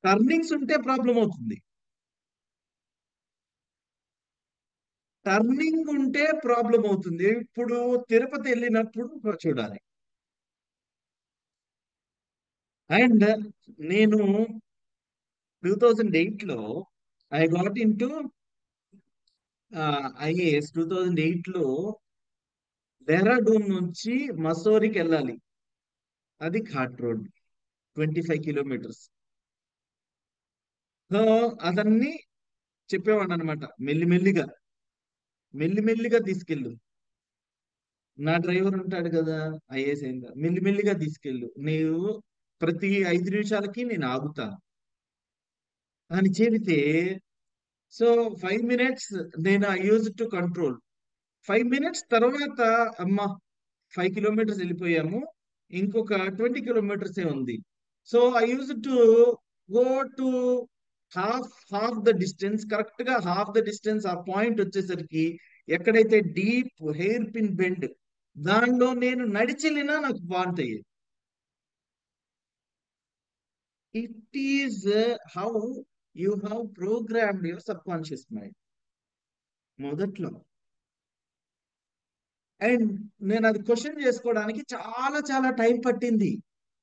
టర్నింగ్స్ ఉంటే ప్రాబ్లం అవుతుంది, టర్నింగ్ ఉంటే ప్రాబ్లం అవుతుంది. ఇప్పుడు తిరుపతి వెళ్ళినప్పుడు చూడాలి. అండ్ నేను 2008 లో I got into IAS. 2008 లో డెహ్రాడూన్ నుంచి మసోరికి వెళ్ళాలి, అది ఘాట్ రోడ్, 25 కిలోమీటర్స్. సో అతన్ని చెప్పేవాడు అనమాట, మెల్లిమెల్లిగా మెల్లిమెల్లిగా తీసుకెళ్ళు, నా డ్రైవర్ ఉంటాడు కదా ఐఏఎస్ అయిందా, మెల్లిమెల్లిగా తీసుకెళ్ళు, నీవు ప్రతి 5 నిమిషాలకి నేను ఆగుతాను అని చెబితే, సో 5 మినిట్స్ నేను I use to control. 5 minutes తర్వాత అమ్మ 5 కిలోమీటర్స్ వెళ్ళిపోయాము, ఇంకొక 20 కిలోమీటర్స్ ఉంది. So I use to go to half the distance, correct గా హాఫ్ ద డిస్టెన్స్ ఆ పాయింట్ వచ్చేసరికి ఎక్కడైతే డీప్ హెయిర్ పిన్ బెండ్, దానిలో నేను నడిచెళ్ళినా నాకు బాగుంటాయి. It is how you have programmed your sub conscious mind మొదట్లో. అండ్ నేను అది క్వశ్చన్ చేసుకోవడానికి చాలా చాలా టైం పట్టింది,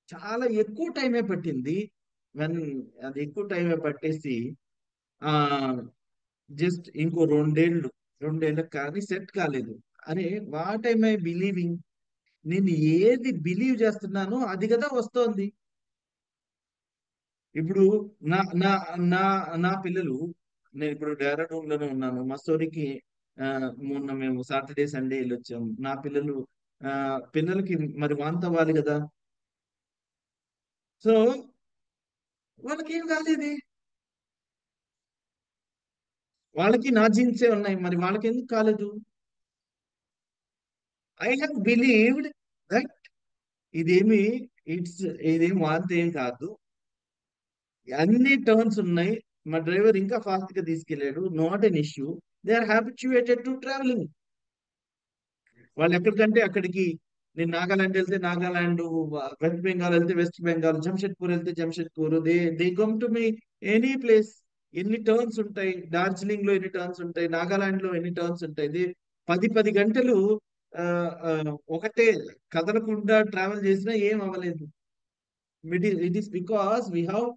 చాలా ఎక్కువ టైమే పట్టింది. వెన్ అది ఎక్కువ టైమే పట్టేసి ఆ జస్ట్ ఇంకో రెండేళ్ళకి కానీ సెట్ కాలేదు. అరే వాట్ ఐ మై బిలీవింగ్, నేను ఏది బిలీవ్ చేస్తున్నానో అది కదా వస్తోంది. ఇప్పుడు నా నా నా నా పిల్లలు, నేను ఇప్పుడు డెహ్రాడూన్ లోనే ఉన్నాను, మసూరికి మొన్న మేము సాటర్డే సండే వెళ్ళొచ్చాము. నా పిల్లలకి మరి వాంత అవ్వాలి కదా, సో వాళ్ళకి ఏం కాలేదు, వాళ్ళకి నా జీన్సే ఉన్నాయి, మరి వాళ్ళకి ఎందుకు కాలేదు? ఐ హావ్ బిలీవ్డ్ దట్ ఇదేమి ఇదేం వాంత ఏం కాదు, అన్ని టర్న్స్ ఉన్నాయి, మా డ్రైవర్ ఇంకా ఫాస్ట్ గా తీసుకెళ్లాడు, not an issue. They are habituated to travelling. వాళ్ళు ఎక్కడికంటే అక్కడికి, నేను నాగాలాండ్ వెళ్తే నాగాలాండ్, వెస్ట్ బెంగాల్ వెళ్తే వెస్ట్ బెంగాల్, జంషెడ్పూర్ వెళ్తే Jamshedpur, they come to me any place. ఎన్ని టర్న్స్ ఉంటాయి, డార్జిలింగ్ లో ఎన్ని టర్న్స్ ఉంటాయి, నాగాలాండ్ లో ఎన్ని టర్న్స్ ఉంటాయి. 10 గంటలు ఆ, ఆ, ఒకటే కదలకుండా ట్రావెల్ చేసినా ఏం అవ్వలేదు. It is because we have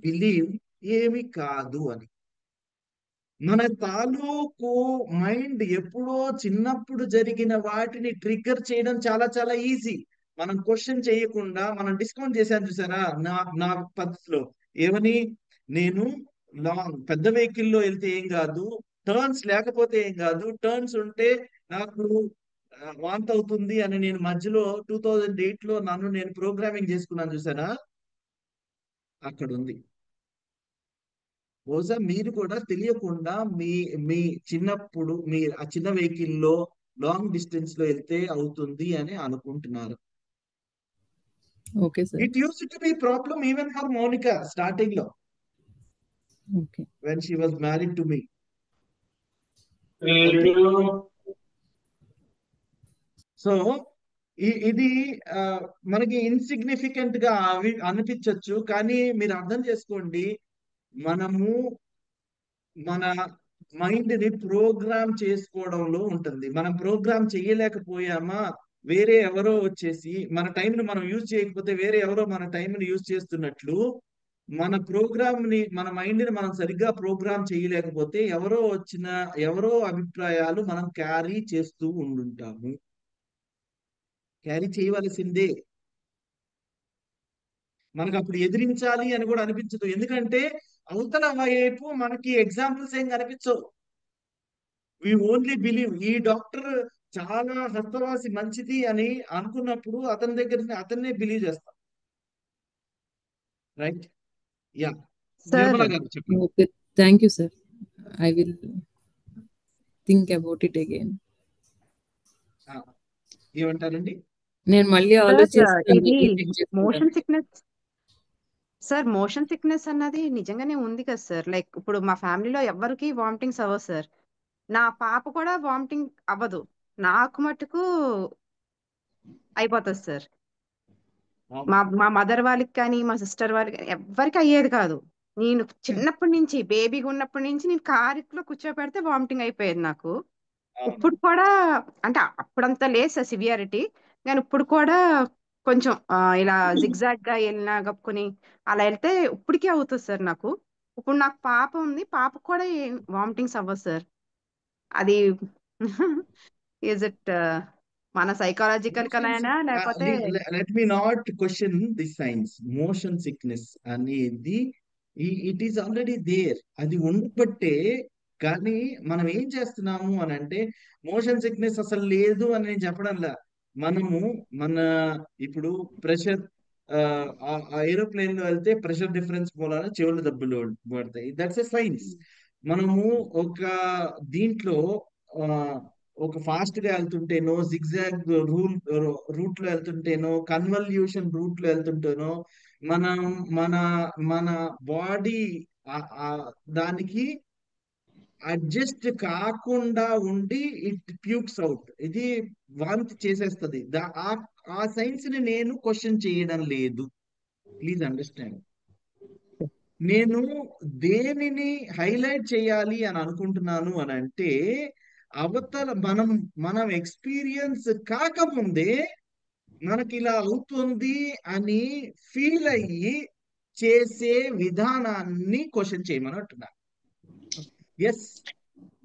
believe ఏమి కాదు అని. మన తాలూకు మైండ్ ఎప్పుడో చిన్నప్పుడు జరిగిన వాటిని ట్రిగ్గర్ చేయడం చాలా చాలా ఈజీ. మనం క్వశ్చన్ చేయకుండా మనం డిస్కౌంట్ చేశాను చూసారా, నా నా పద్ధతిలో ఏమని, నేను పెద్ద వెహికల్లో వెళ్తే ఏం కాదు, టర్న్స్ లేకపోతే ఏం కాదు, టర్న్స్ ఉంటే నాకు వాంత అవుతుంది అని నేను మధ్యలో 2008 లో నన్ను నేను ప్రోగ్రామింగ్ చేసుకున్నాను చూసారా, అక్కడ ఉంది. బహుశా మీరు కూడా తెలియకుండా మీ మీ చిన్నప్పుడు మీ ఆ చిన్న వెహికల్లో లాంగ్ డిస్టెన్స్ లో వెళ్తే అవుతుంది అని అనుకుంటున్నారు. Okay sir. It use to be problem even for Mounika starting లో, okay. When she was married to me. So ఇది మనకి ఇన్సిగ్నిఫికెంట్ గా అనిపించవచ్చు, కానీ మీరు అర్థం చేసుకోండి, మనము మన మైండ్ ని ప్రోగ్రామ్ చేసుకోవడంలో ఉంటుంది. మనం ప్రోగ్రామ్ చేయలేకపోయామా, వేరే ఎవరో వచ్చేసి మన టైంని మనం యూజ్ చేయకపోతే వేరే ఎవరో మన టైంని యూజ్ చేస్తున్నట్లు, మన మైండ్ ని మనం సరిగ్గా ప్రోగ్రామ్ చేయలేకపోతే ఎవరో అభిప్రాయాలు మనం క్యారీ చేస్తూ ఉండుంటాము. క్యారీ చేయవలసిందే. మనకు అప్పుడు ఎదిరించాలి అని కూడా అనిపించదు, ఎందుకంటే అవతల వైపు మనకి ఎగ్జాంపుల్స్ ఏం కనిపించవు. వి ఓన్లీ బిలీవ్ ఈ డాక్టర్ చాలా హస్తవాసి మంచిది అని అనుకున్నప్పుడు అతని దగ్గర అతన్నే బిలీవ్ చేస్తాం. రైట్? యా, సార్ నిర్మలా గారు చెప్పండి. Okay. Thank you sir. I will think about it again. ఏమంటారండి? నేను మళ్ళీ సార్ ఆలోచిస్తాను. ఇది చెక్ చేసుకుంటాను. Motion sickness sir, motion sickness అన్నది నిజంగానే ఉంది కదా సార్. లైక్ ఇప్పుడు మా ఫ్యామిలీలో ఎవరికి వామిటింగ్స్ అవ్వవు సార్. నా పాప కూడా వామిటింగ్ అవ్వదు, నాకు మటుకు అయిపోతుంది సార్. మా మా మదర్ వాళ్ళకి కానీ మా సిస్టర్ వాళ్ళకి కానీ ఎవ్వరికి అయ్యేది కాదు. నేను చిన్నప్పటి నుంచి బేబీగా ఉన్నప్పటి నుంచి నేను కారులో కూర్చోబెడితే వామిటింగ్ అయిపోయేది నాకు. ఇప్పుడు కూడా అంటే అప్పుడంతా లేదు సార్ సివియారిటీ, కానీ ఇప్పుడు కూడా కొంచెం ఇలా జిగ్జాగ్ గా వెళ్ళినా గప్పుకొని అలా వెళ్తే ఇప్పటికే అవుతుంది సార్ నాకు. ఇప్పుడు నాకు పాప ఉంది, పాపకు కూడా వామిటింగ్స్ అవ్వదు సార్. అది ఈజ్ ఇట్ మన సైకాలజికల్ కనైనా లేకపోతే let me not question the science. Motion sickness అనేది ఇట్ ఈస్ ఆల్రెడీ దేర్, అది ఉండబట్టే. కానీ మనం ఏం చేస్తున్నాము అని అంటే, మోషన్ సిక్నెస్ అసలు లేదు అని నేను చెప్పడంలా. మన ఇప్పుడు ప్రెషర్, ఏరోప్లేన్ లో వెళ్తే ప్రెషర్ డిఫరెన్స్ మూలాన చెవులు దెబ్బలు పడతాయి, దట్స్ ఎ సైన్స్. మనము ఒక దీంట్లో ఆ, ఒక ఫాస్ట్ గా వెళ్తుంటేనో, జిగ్జాగ్ రూట్ లో వెళ్తుంటేనో, కన్వల్యూషన్ రూట్ లో వెళ్తుంటేనో మనం మన మన బాడీ దానికి అడ్జస్ట్ కాకుండా ఉండి ఇట్ ప్యూక్స్ అవుట్, ఇది వాంతి చేసేస్తుంది. ఆ సైన్స్ ని నేను క్వశ్చన్ చేయడం లేదు, ప్లీజ్ అండర్స్టాండ్. నేను దేనిని హైలైట్ చేయాలి అని అనుకుంటున్నాను అని అంటే, అవతల మనం ఎక్స్పీరియన్స్ కాకముందే మనకి ఇలా అవుతుంది అని ఫీల్ అయ్యి చేసే విధానాన్ని క్వశ్చన్ చేయమని అంటున్నా. ఎస్,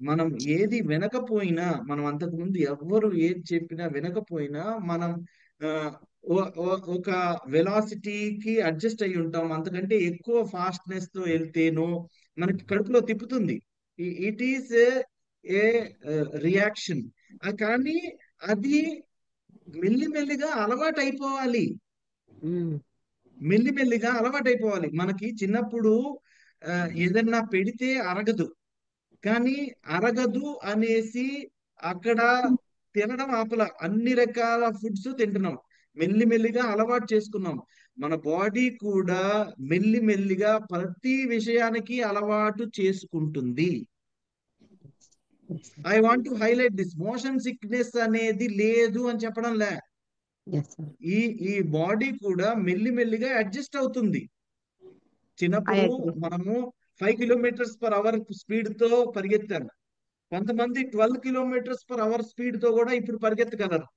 మనం ఏది వినకపోయినా, మనం అంతకుముందు ఎవ్వరు ఏది చెప్పినా వినకపోయినా, మనం ఆ, ఒక వెలాసిటీకి అడ్జస్ట్ అయి ఉంటాం. అంతకంటే ఎక్కువ ఫాస్ట్నెస్ తో వెళ్తేనో మనకి కడుపులో తిప్పుతుంది. It is a reaction. కానీ అది మెల్లిమెల్లిగా అలవాటు అయిపోవాలి. మెల్లిమెల్లిగా అలవాటు అయిపోవాలి. మనకి చిన్నప్పుడు ఏదన్నా పెడితే అరగదు, కానీ అరగదు అనేసి అక్కడ తినడం ఆపల, అన్ని రకాల ఫుడ్స్ తింటున్నాం, మెల్లిమెల్లిగా అలవాటు చేసుకున్నాం. మన బాడీ కూడా మెల్లిమెల్లిగా ప్రతి విషయానికి అలవాటు చేసుకుంటుంది. I want to highlight this. Motion sickness అనేది లేదు అని చెప్పడం లే. ఈ బాడీ కూడా మెల్లిమెల్లిగా అడ్జస్ట్ అవుతుంది. చిన్నప్పుడు మనము 5 km/h స్పీడ్ తో పరిగెత్తాను. కొంతమంది 12 km/h స్పీడ్ తో కూడా ఇప్పుడు పరిగెత్తగలరు.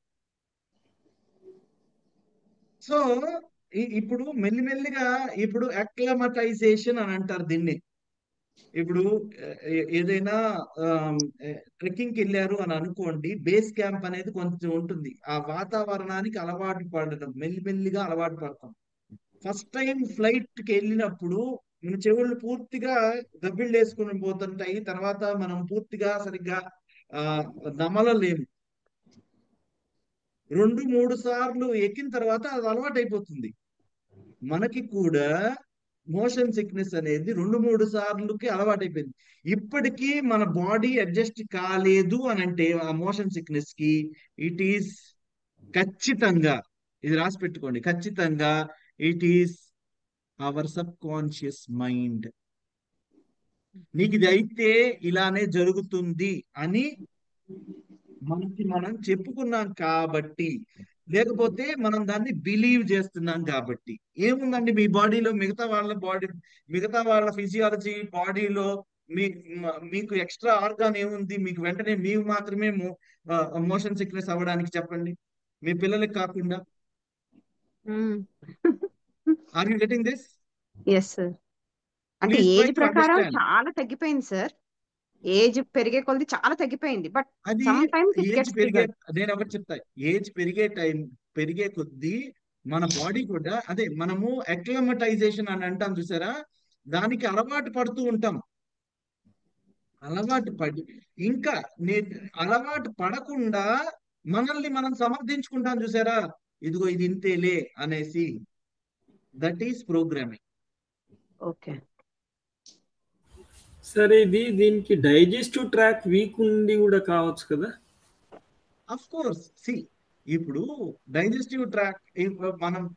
సో ఇప్పుడు మెల్లిమెల్లిగా ఇప్పుడు అక్లమటైజేషన్ అని అంటారు దీన్ని. ఇప్పుడు ఏదైనా ట్రెక్కింగ్కి వెళ్ళారు అని అనుకోండి, బేస్ క్యాంప్ అనేది కొంచెం ఉంటుంది. ఆ వాతావరణానికి అలవాటు పడడం, మెల్లిమెల్లిగా అలవాటు పడతాం. ఫస్ట్ టైం ఫ్లైట్కి వెళ్ళినప్పుడు మన చెవుళ్ళు పూర్తిగా గబ్బిళ్ళు వేసుకుని పోతుంటాయి. తర్వాత మనం పూర్తిగా సరిగ్గా నమలలేము. 2-3 సార్లు ఎక్కిన తర్వాత అది అలవాటు అయిపోతుంది. మనకి కూడా మోషన్ సిక్నెస్ అనేది 2-3 సార్లుకి అలవాటు అయిపోయింది. ఇప్పటికీ మన బాడీ అడ్జస్ట్ కాలేదు అని అంటే ఆ మోషన్ సిక్నెస్ కి, ఇట్ ఈస్ ఖచ్చితంగా, ఇది రాసి పెట్టుకోండి, ఖచ్చితంగా it is our subconscious mind. నీకు ఇది అయితే ఇలానే జరుగుతుంది అని మనం చెప్పుకున్నాం కాబట్టి, లేకపోతే మనం దాన్ని బిలీవ్ చేస్తున్నాం కాబట్టి. ఏముందండి మీ బాడీలో, మిగతా వాళ్ళ ఫిజియాలజీ బాడీలో మీకు ఎక్స్ట్రా ఆర్గాన్ ఏముంది? మీకు వెంటనే మీకు మాత్రమే మోషన్ సిక్నెస్ అవ్వడానికి చెప్పండి, మీ పిల్లలకి కాకుండా. Are you getting this? Yes sir. అంటే ప్లీజ్ ట్రై ఏజ్ టు ప్రకారం అండర్స్టాండ్. చాలా తగ్గిపోయింది సార్. ఏజ్ పెరిగే కొలది చాలా తగ్గిపోయింది. బట్ అది some times it age gets పెరిగే, ట్రిగర్డ్. నేను ఒకటి చెప్తా, ఏజ్ పెరిగే కొద్దీ మన బాడీ కూడా, అదే మనము అక్లమటైజేషన్ అని అంటాం చూసారా, దానికి అలవాటు పడుతూ ఉంటాం. అలవాటు పడి ఇంకా అలవాటు పడకుండా మనల్ని మనం సమర్థించుకుంటాం చూసారా, ఇదిగో ఇది ఇంతేలే అనేసి. That is programming. ఓకే. సరే, దీనికి డైజెస్టివ్ ట్రాక్ వీక్ ఉండి కూడా కావచ్చు కదా? Of course. సి, ఇప్పుడు డైజెస్టివ్ ట్రాక్,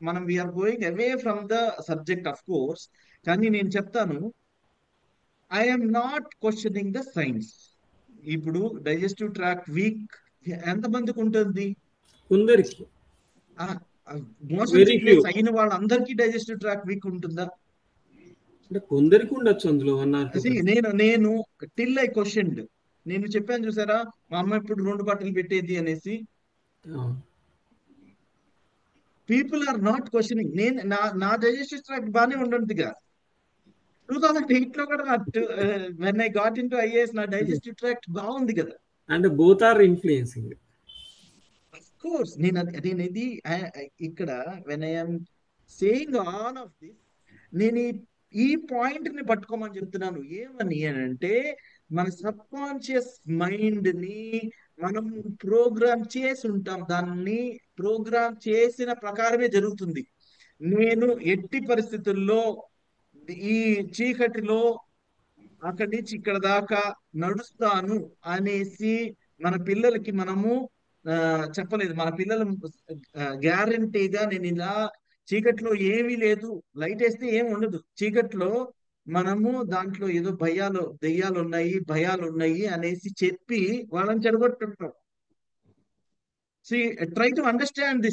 మనం we're going away from the subject of course. కానీ నేను చెప్తాను, I'm not questioning the science. ఇప్పుడు డైజెస్టివ్ ట్రాక్ వీక్ ఎంతమందికి ఉంటుంది? కొందరికి, మోషన్ వెరీ ఫ్యూ. సిక్నెస్ అయిన వాళ్ళందరికీ డైజెస్టివ్ ట్రాక్ వీక్ ఉంటుందా? అంటే కొందరికి ఉండొచ్చు అందులో 1 or 2%. నేను టిల్ ఐ క్వశ్చన్డ్, నేను చెప్పాను చూసారా, మా అమ్మ ఇప్పుడు 2 బట్టలు పెట్టేది అనేసి. People are not questioning. నా డైజెస్టివ్ ట్రాక్ బాగానే ఉంటుందిగా. 2008 లో కూడా when I got into IAS నా డైజెస్టివ్ ట్రాక్ట్ బాగుంది కదా. అంటే both are influencing. Of course. నేను ఇది ఇక్కడ when I'm saying all of this, నేను ఈ పాయింట్ ని పట్టుకోమని చెప్తున్నాను. ఏమని అంటే, మన సబ్ కాన్షియస్ మైండ్ ని మనం ప్రోగ్రామ్ చేసి ఉంటాం. దాన్ని ప్రోగ్రామ్ చేసిన ప్రకారమే జరుగుతుంది. నేను ఎట్టి పరిస్థితుల్లో ఈ చీకటిలో అక్కడి నుంచి ఇక్కడ దాకా నడుస్తాను అనేసి మన పిల్లలకి మనము చెప్పలేదు. మన పిల్లలు గ్యారంటీగా, నేను ఇలా చీకట్లో ఏమీ లేదు, లైట్ వేస్తే ఏమి ఉండదు, చీకట్లో మనము దాంట్లో ఏదో దెయ్యాలు ఉన్నాయి, భయాలు ఉన్నాయి అనేసి చెప్పి వాళ్ళని చెడగొట్టుంటాం. Try to understand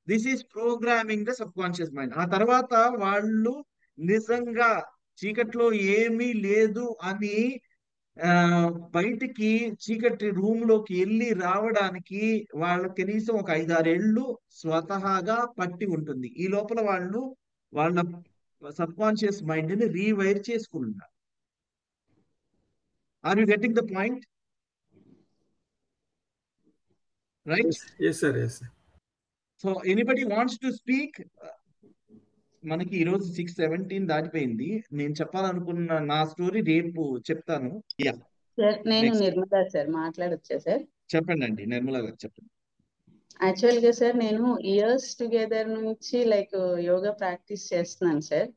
this is programming the subconscious mind. ఆ తర్వాత వాళ్ళు నిజంగా చీకట్లో ఏమీ లేదు అని ఆ బయటికి చీకటి రూమ్ లోకి వెళ్ళి రావడానికి వాళ్ళ కనీసం ఒక 5-6 ఏళ్ళు స్వతహాగా పట్టి ఉంటుంది. ఈ లోపల వాళ్ళు వాళ్ళ సబ్ కాన్షియస్ మైండ్ ని రీవైర్ చేసుకుంటారు. Are you getting the point? Right. Yes sir, yes sir. So anybody wants to speak? మనకి ఈరోజు 6:17 దాటిపోయింది. నేను చెప్పాలనుకున్న నా స్టోరీ రేపు చెప్తాను. యా, సార్ నేను నెక్స్ట్ నిర్మలా సార్ మాట్లాడొచ్చా సార్? చెప్పండి అండి, నిర్మలా గారు చెప్పండి. యాక్చువల్గా సార్ నేను ఇయర్స్ టుగెదర్ నుంచి లైక్ యోగా ప్రాక్టీస్ చేస్తున్నాను సార్.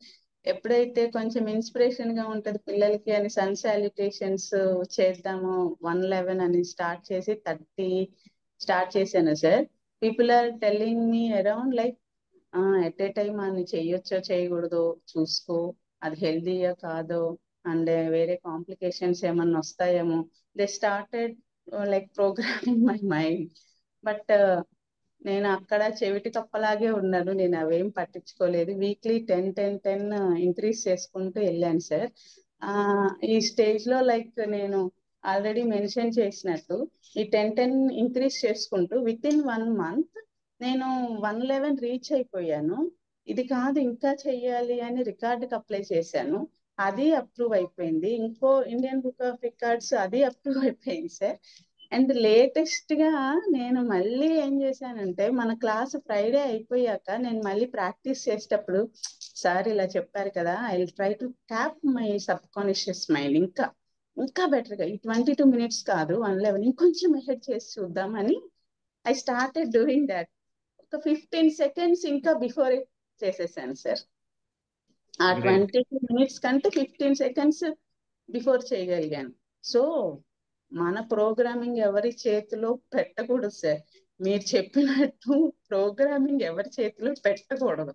ఎప్పుడైతే కొంచెం ఇన్స్పిరేషన్ గా ఉంటది పిల్లలకి అని సన్ సాల్యుటేషన్స్ చేద్దాము 111 అని స్టార్ట్ చేసి 30 స్టార్ట్ చేశాను sir. People are telling me around like at a time అని చెయ్యొచ్చో చేయకూడదు చూసుకో, అది హెల్దీయో కాదో, అండ్ వేరే కాంప్లికేషన్స్ ఏమన్నా వస్తాయేమో. They started like programming my mind. But నేను అక్కడ చెవిటి కప్పలాగే ఉన్నాను, నేను అవేం పట్టించుకోలేదు. వీక్లీ 10 ఇంక్రీజ్ చేసుకుంటూ వెళ్ళాను సార్. ఈ స్టేజ్ లో లైక్ నేను ఆల్రెడీ మెన్షన్ చేసినట్టు ఈ 10 ఇంక్రీజ్ చేసుకుంటూ విత్ ఇన్ 1 month నేను 111 రీచ్ అయిపోయాను. ఇది కాదు ఇంకా చెయ్యాలి అని రికార్డుకి అప్లై చేశాను, అది అప్రూవ్ అయిపోయింది. ఇంకో ఇండియన్ బుక్ ఆఫ్ రికార్డ్స్ అది అప్రూవ్ అయిపోయింది సార్. అండ్ లేటెస్ట్ గా నేను మళ్ళీ ఏం చేశానంటే మన క్లాస్ ఫ్రైడే అయిపోయాక నేను మళ్ళీ ప్రాక్టీస్ చేసేటప్పుడు సార్ ఇలా చెప్పారు కదా, I will try to tap my sub conscious mind ఇంకా ఇంకా బెటర్ గా ఈ 22 minutes కాదు 111 ఇంకొంచెం హెడ్ చేసి చూద్దామని ఐ స్టార్టెడ్ డూయింగ్ దాట్. ఒక 15 seconds ఇంకా బిఫోర్ చేసేసాను సార్. ఆ గ్రేట్. 22 minutes కంటే 15 seconds బిఫోర్ చేయగలిగాను. సో మన ప్రోగ్రామింగ్ ఎవరి చేతిలో పెట్టకూడదు సార్. మీరు చెప్పినట్టు ప్రోగ్రామింగ్ ఎవరి చేతిలో పెట్టకూడదు.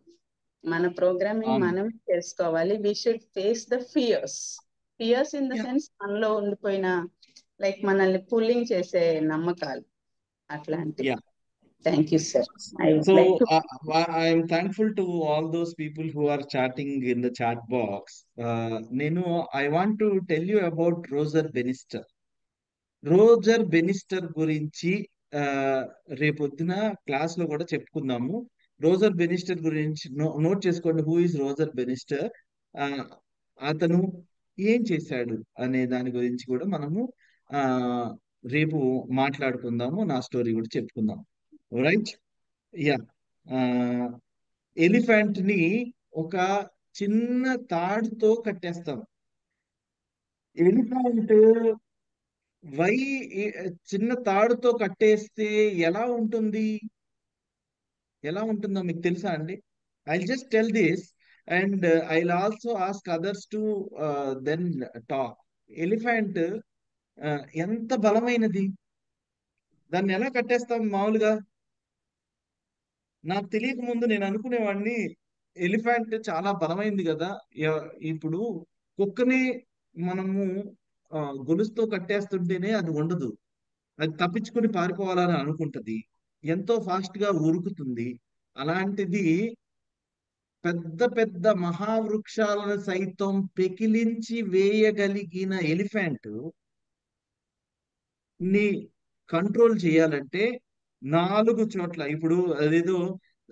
మన ప్రోగ్రామింగ్ అవును. మనం చేసుకోవాలి. We should face the fears in the Yeah. Sense మనలో ఉండిపోయిన లైక్ మనల్ని పుల్లింగ్ చేసే నమ్మకాలు అట్లాంటివి. Yeah. Thank you sir. I would So like to I am thankful to all those people who are chatting in the chat box. I want to tell you about Roger Bannister. Roger Bannister గురించి ఆ, రేపొద్దున class లో కూడా చెప్పుకుందాము. Roger Bannister గురించి note చేసుకోండి. Who is Roger Bannister? అతను ఏం చేశాడు అనే దాని గురించి కూడా మనము ఆ రేపు మాట్లాడుకుందాము. నా స్టోరీ కూడా చెప్పుకుందాం. రైట్. యా. ఎలిఫెంట్ ని ఒక చిన్న తాడుతో కట్టేస్తాం. ఎలిఫెంట్ వై చిన్న తాడుతో కట్టేస్తే ఎలా ఉంటుంది? ఎలా ఉంటుందో మీకు తెలుసా అండి? I just tell this and I also ask others to then talk. Elephant ఎంత బలమైనది, దాన్ని ఎలా కట్టేస్తాం మామూలుగా? నాకు తెలియక ముందు నేను అనుకునేవాడిని ఎలిఫెంట్ చాలా బలమైంది కదా, ఇప్పుడు కుక్కని మనము గొలుసుతో కట్టేస్తుంటేనే అది ఉండదు, అది తప్పించుకుని పారిపోవాలని అనుకుంటది, ఎంతో ఫాస్ట్ గా ఉరుకుతుంది. అలాంటిది పెద్ద పెద్ద మహావృక్షాలను సైతం పెకిలించి వేయగలిగిన ఎలిఫెంట్ ని కంట్రోల్ చేయాలంటే 4 చోట్ల, ఇప్పుడు అదేదో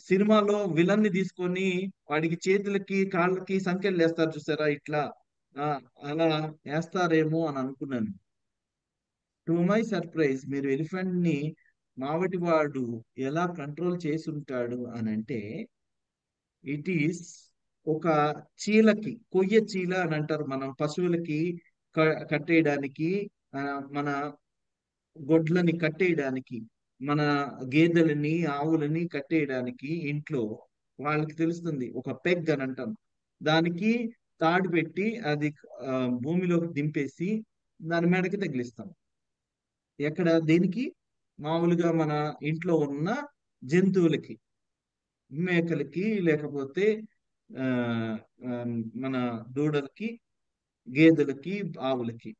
సినిమాలో విలన్ ని తీసుకొని వాడికి చేతులకి కాళ్ళకి సంకెళ్ళు వేస్తారు చూసారా, ఇట్లా ఆ, అలా వేస్తారేమో అని అనుకున్నాను. టు మై సర్ప్రైజ్ మీరు ఎలిఫెంట్ ని మావటి వాడు ఎలా కంట్రోల్ చేసి ఉంటాడు అని అంటే, ఇట్ ఈస్ ఒక చీలకి, కొయ్య చీల అని అంటారు మనం పశువులకి కట్టేయడానికి, మన గొడ్లని కట్టేయడానికి, మన గేదెలని ఆవులని కట్టేయడానికి ఇంట్లో వాళ్ళకి తెలుస్తుంది, ఒక పెగ్ అని అంటాం. దానికి తాడు పెట్టి అది భూమిలోకి దింపేసి దాని మెడకి తగిలిస్తాం. ఎక్కడ? దేనికి? మామూలుగా మన ఇంట్లో ఉన్న జంతువులకి, మేకలకి, లేకపోతే ఆ ఆ, మన దూడలకి, గేదెలకి, ఆవులకి.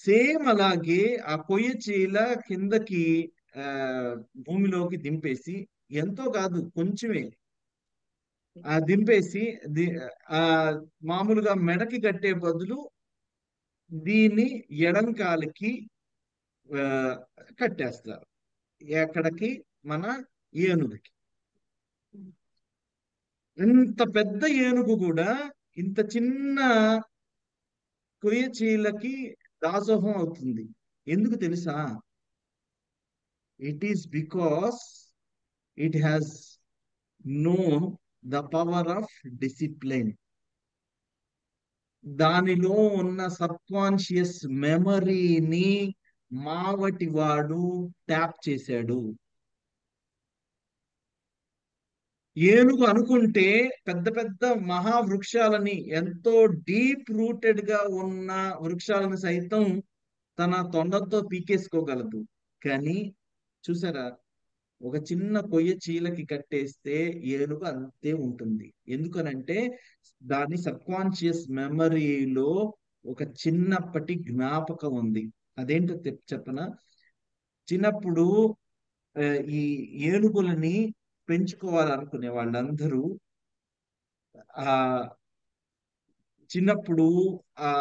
సేమ్ అలాగే ఆ కొయ్య చీల కిందకి ఆ భూమిలోకి దింపేసి, ఎంతో కాదు కొంచెమే దింపేసి ఆ మామూలుగా మెడకి కట్టే బదులు దీన్ని ఎడం కాలికి కట్టేస్తారు. ఎక్కడికి? మన ఏనుగుకి. ఇంత పెద్ద ఏనుగు కూడా ఇంత చిన్న కొయ్య చీలకి దాసోహం అవుతుంది. ఎందుకు తెలుసా? It is because it has known the power of discipline. దానిలో ఉన్న సబ్కాన్షియస్ మెమరీని మావటి వాడు ట్యాప్ చేశాడు. ఏనుగు అనుకుంటే పెద్ద పెద్ద మహావృక్షాలని, ఎంతో డీప్ రూటెడ్ గా ఉన్న వృక్షాలను సైతం తన తొండంతో పీకేసుకోగలదు. కానీ చూసారా, ఒక చిన్న కొయ్య చీలకి కట్టేస్తే ఏనుగు అంతే ఉంటుంది. ఎందుకనంటే దాని సబ్కాన్షియస్ మెమరీలో ఒక చిన్నప్పటి జ్ఞాపకం ఉంది. అదేంటో చెప్పనా? చిన్నప్పుడు ఈ ఏనుగులని పెంచుకోవాలనుకునే వాళ్ళందరూ ఆ చిన్నప్పుడు ఆ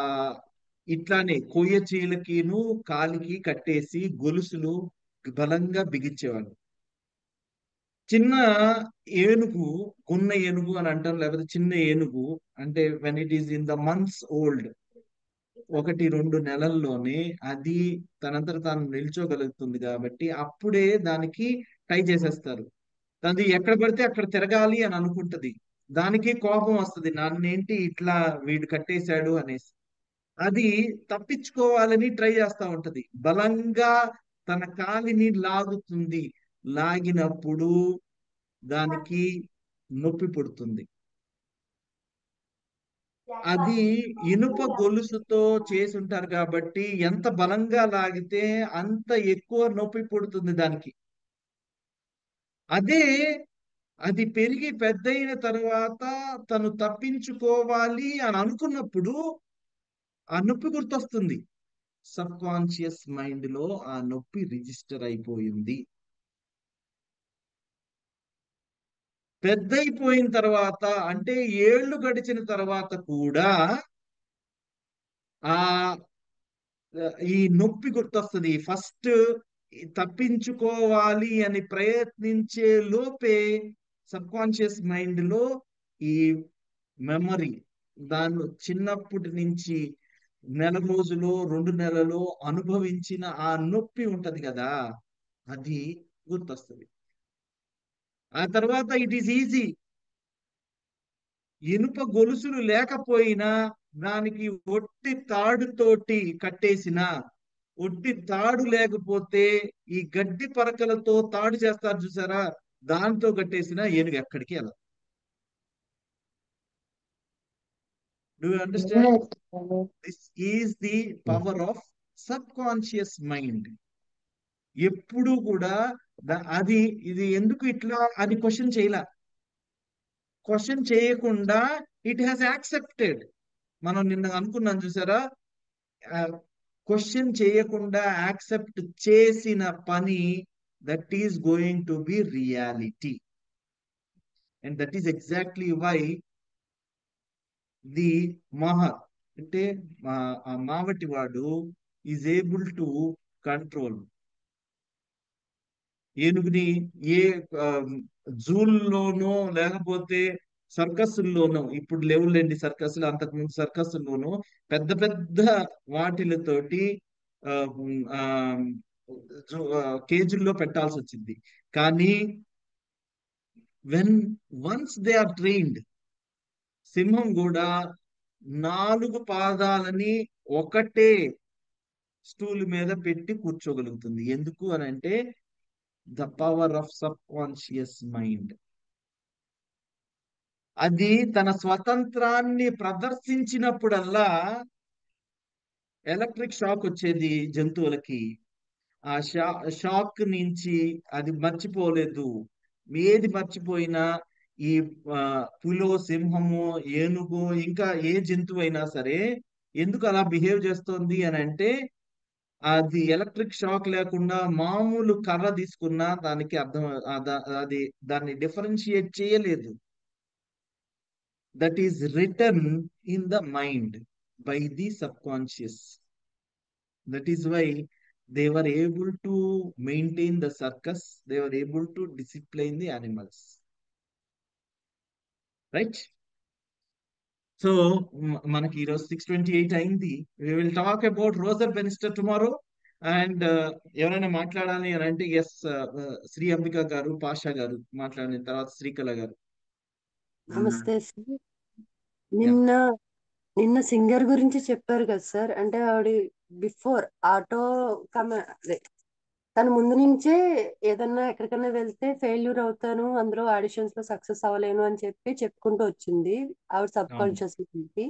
ఇట్లానే కొయ్య చీలకిను కాలికి కట్టేసి గొలుసులు బలంగా బిగించేవాళ్ళు. చిన్న ఏనుగు, గున్న ఏనుగు అని అంటాం, లేకపోతే చిన్న ఏనుగు అంటే when it is in the months old, 1-2 నెలల్లోనే అది తనంతట తాను నిల్చోగలుగుతుంది. కాబట్టి అప్పుడే దానికి టై చేసేస్తారు. అది ఎక్కడ పడితే అక్కడ తిరగాలి అని అనుకుంటది. దానికి కోపం వస్తుంది, నన్నేంటి ఇట్లా వీడు కట్టేశాడు అనేసి. అది తప్పించుకోవాలని ట్రై చేస్తా ఉంటది. బలంగా తన కాలిని లాగుతుంది. లాగినప్పుడు దానికి నొప్పి పుడుతుంది. అది ఇనుప గొలుసుతో చేసి ఉంటారు కాబట్టి ఎంత బలంగా లాగితే అంత ఎక్కువ నొప్పి పుడుతుంది దానికి. అదే అది పెరిగి పెద్దయిన తర్వాత తను తప్పించుకోవాలి అని అనుకున్నప్పుడు ఆ నొప్పి గుర్తొస్తుంది. సబ్ కాన్షియస్ మైండ్ లో ఆ నొప్పి రిజిస్టర్ అయిపోయింది. పెద్దయిపోయిన తర్వాత అంటే ఏళ్ళు గడిచిన తర్వాత కూడా ఆ ఈ నొప్పి గుర్తొస్తుంది. ఫస్ట్ తప్పించుకోవాలి అని ప్రయత్నించే లోపే సబ్ కాన్షియస్ మైండ్ లో ఈ మెమరీ, దాన్ని చిన్నప్పటి నుంచి నెల రోజులో 2 నెలలో అనుభవించిన ఆ నొప్పి ఉంటది కదా, అది గుర్తొస్తుంది. ఆ తర్వాత ఇట్ ఈస్ ఈజీ. ఇనుప గొలుసులు లేకపోయినా దానికి ఒట్టి తాడుతోటి కట్టేసిన, ఒట్టి తాడు లేకపోతే ఈ గడ్డి పరకలతో తాడు చేస్తారు చూసారా, దాంతో కట్టేసిన ఏనుగు ఎక్కడికి వెళ్ళదు. Do you understand? This is the power of sub conscious mind. ఎప్పుడు కూడా అది ఇది ఎందుకు ఇట్లా అది క్వశ్చన్ చేయలే. క్వశ్చన్ చేయకుండా ఇట్ హ్యాస్ యాక్సెప్టెడ్. మనం నిన్న అనుకున్నాం చూసారా, క్వశ్చన్ చేయకుండా యాక్సెప్ట్ చేసిన పని, that is going to be reality. And that is exactly why the మహర్ అంటే ఆ మావటి వాడు ఈజ్ ఏబుల్ టు కంట్రోల్ ఏనుగుని. ఏ జూల్లోనో లేకపోతే సర్కస్లోనో, ఇప్పుడు లేవులేండి సర్కస్లు, అంతకుముందు సర్కస్లోనో పెద్ద పెద్ద వాటిలతోటి కేజీల్లో పెట్టాల్సి వచ్చింది. కానీ వన్స్ దే ఆర్ ట్రైన్డ్, సింహం కూడా 4 పాదాలని ఒకటే స్టూల్ మీద పెట్టి కూర్చోగలుగుతుంది. ఎందుకు అని అంటే the power of sub conscious mind. అది తన స్వతంత్రాన్ని ప్రదర్శించినప్పుడల్లా ఎలక్ట్రిక్ షాక్ వచ్చేది జంతువులకి. ఆ షాక్ నుంచి అది మర్చిపోలేదు. ఏది మర్చిపోయినా ఈ పులో, సింహము, ఏనుగు, ఇంకా ఏ జంతువు అయినా సరే ఎందుకు అలా బిహేవ్ చేస్తోంది అని అంటే అది ఎలక్ట్రిక్ షాక్ లేకుండా మామూలు కర్ర తీసుకున్నా దానికి అర్థం, అది దాన్ని డిఫరెన్షియేట్ చేయలేదు. That is return in the mind by the sub conscious That is why they were able to maintain the circus. They were able to discipline the animals. Right? So మనకి ఈరోజు 6:28 అయింది. We will talk about Roger Bannister tomorrow. And ఎవరైనా మాట్లాడాలి అని అంటే yes, Shri Ambika గారు, పాషా గారు మాట్లాడిన తర్వాత శ్రీకళ గారు. నమస్తే సార్. యా నిన్న నిన్న సింగర్ గురించి చెప్పారు కదా సార్. అంటే ఆవిడ బిఫోర్ ఆటో అదే తను ముందు నుంచే ఏదన్నా ఎక్కడికైనా వెళ్తే ఫెయిల్యూర్ అవుతాను, అందులో ఆడిషన్స్ లో సక్సెస్ అవ్వలేను అని చెప్పి చెప్పుకుంటూ వచ్చింది ఆవిడ సబ్ అవును కాన్షియస్ నుంచి.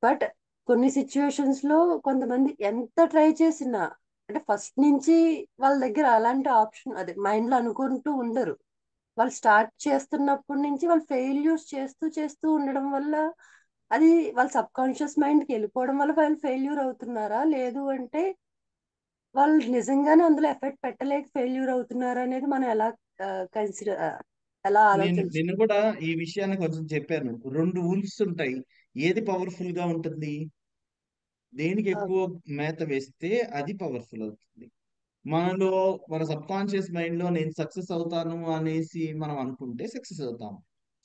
బట్ కొన్ని సిచ్యువేషన్స్ లో కొంతమంది ఎంత ట్రై చేసినా అంటే ఫస్ట్ నుంచి వాళ్ళ దగ్గర అలాంటి ఆప్షన్ అదే మైండ్ లో అనుకుంటూ ఉండరు. వాళ్ళు స్టార్ట్ చేస్తున్నప్పటి నుంచి వాళ్ళు ఫెయిల్యూర్స్ చేస్తూ చేస్తూ ఉండడం వల్ల అది వాళ్ళ సబ్ కాన్షియస్ మైండ్ కి వెళ్ళిపోవడం వల్ల వాళ్ళు ఫెయిల్యూర్ అవుతున్నారా, లేదు అంటే వాళ్ళు నిజంగానే అందులో ఎఫెక్ట్ పెట్టలేక ఫెయిల్యూర్ అవుతున్నారా అనేది మనం ఎలా కన్సిడర్ ఎలా నేను ఆలోచించాలి? నిన్న కూడా ఈ విషయాన్ని కొంచెం చెప్పాను. 2 ఉల్ఫ్స్ ఉంటాయి. ఏది పవర్ఫుల్ గా ఉంటుంది? దేనికి ఎక్కువ మేత వేస్తే అది పవర్ఫుల్ అవుతుంది. మనలో మన సబ్ కాన్షియస్ మైండ్ లో నేను సక్సెస్ అవుతాను అనేసి మనం అనుకుంటే సక్సెస్ అవుతాం.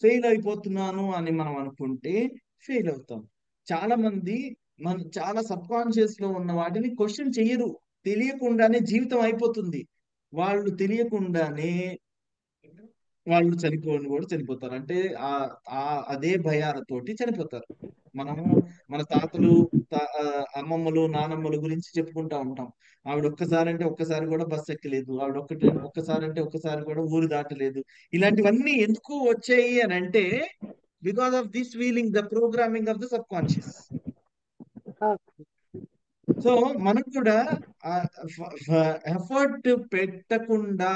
ఫెయిల్ అయిపోతున్నాను అని మనం అనుకుంటే ఫెయిల్ అవుతాం. చాలా మంది చాలా సబ్ కాన్షియస్ లో ఉన్న వాటిని క్వశ్చన్ చెయ్యరు. తెలియకుండానే జీవితం అయిపోతుంది. వాళ్ళు తెలియకుండానే వాళ్ళు చనిపోని కూడా చనిపోతారు. అంటే ఆ ఆ అదే భయాలతోటి చనిపోతారు. మనము మన తాతలు, అమ్మమ్మలు, నానమ్మల గురించి చెప్పుకుంటా ఉంటాం. ఆవిడ ఒక్కసారి అంటే ఒక్కసారి కూడా బస్ ఎక్కలేదు. ఆవిడ ఒక్కసారి అంటే ఒక్కసారి కూడా ఊరు దాటలేదు. ఇలాంటివన్నీ ఎందుకు వచ్చాయి అని అంటే because of this feeling, the programming of the sub conscious. So మనకు కూడా ఎఫర్ట్ పెట్టకుండా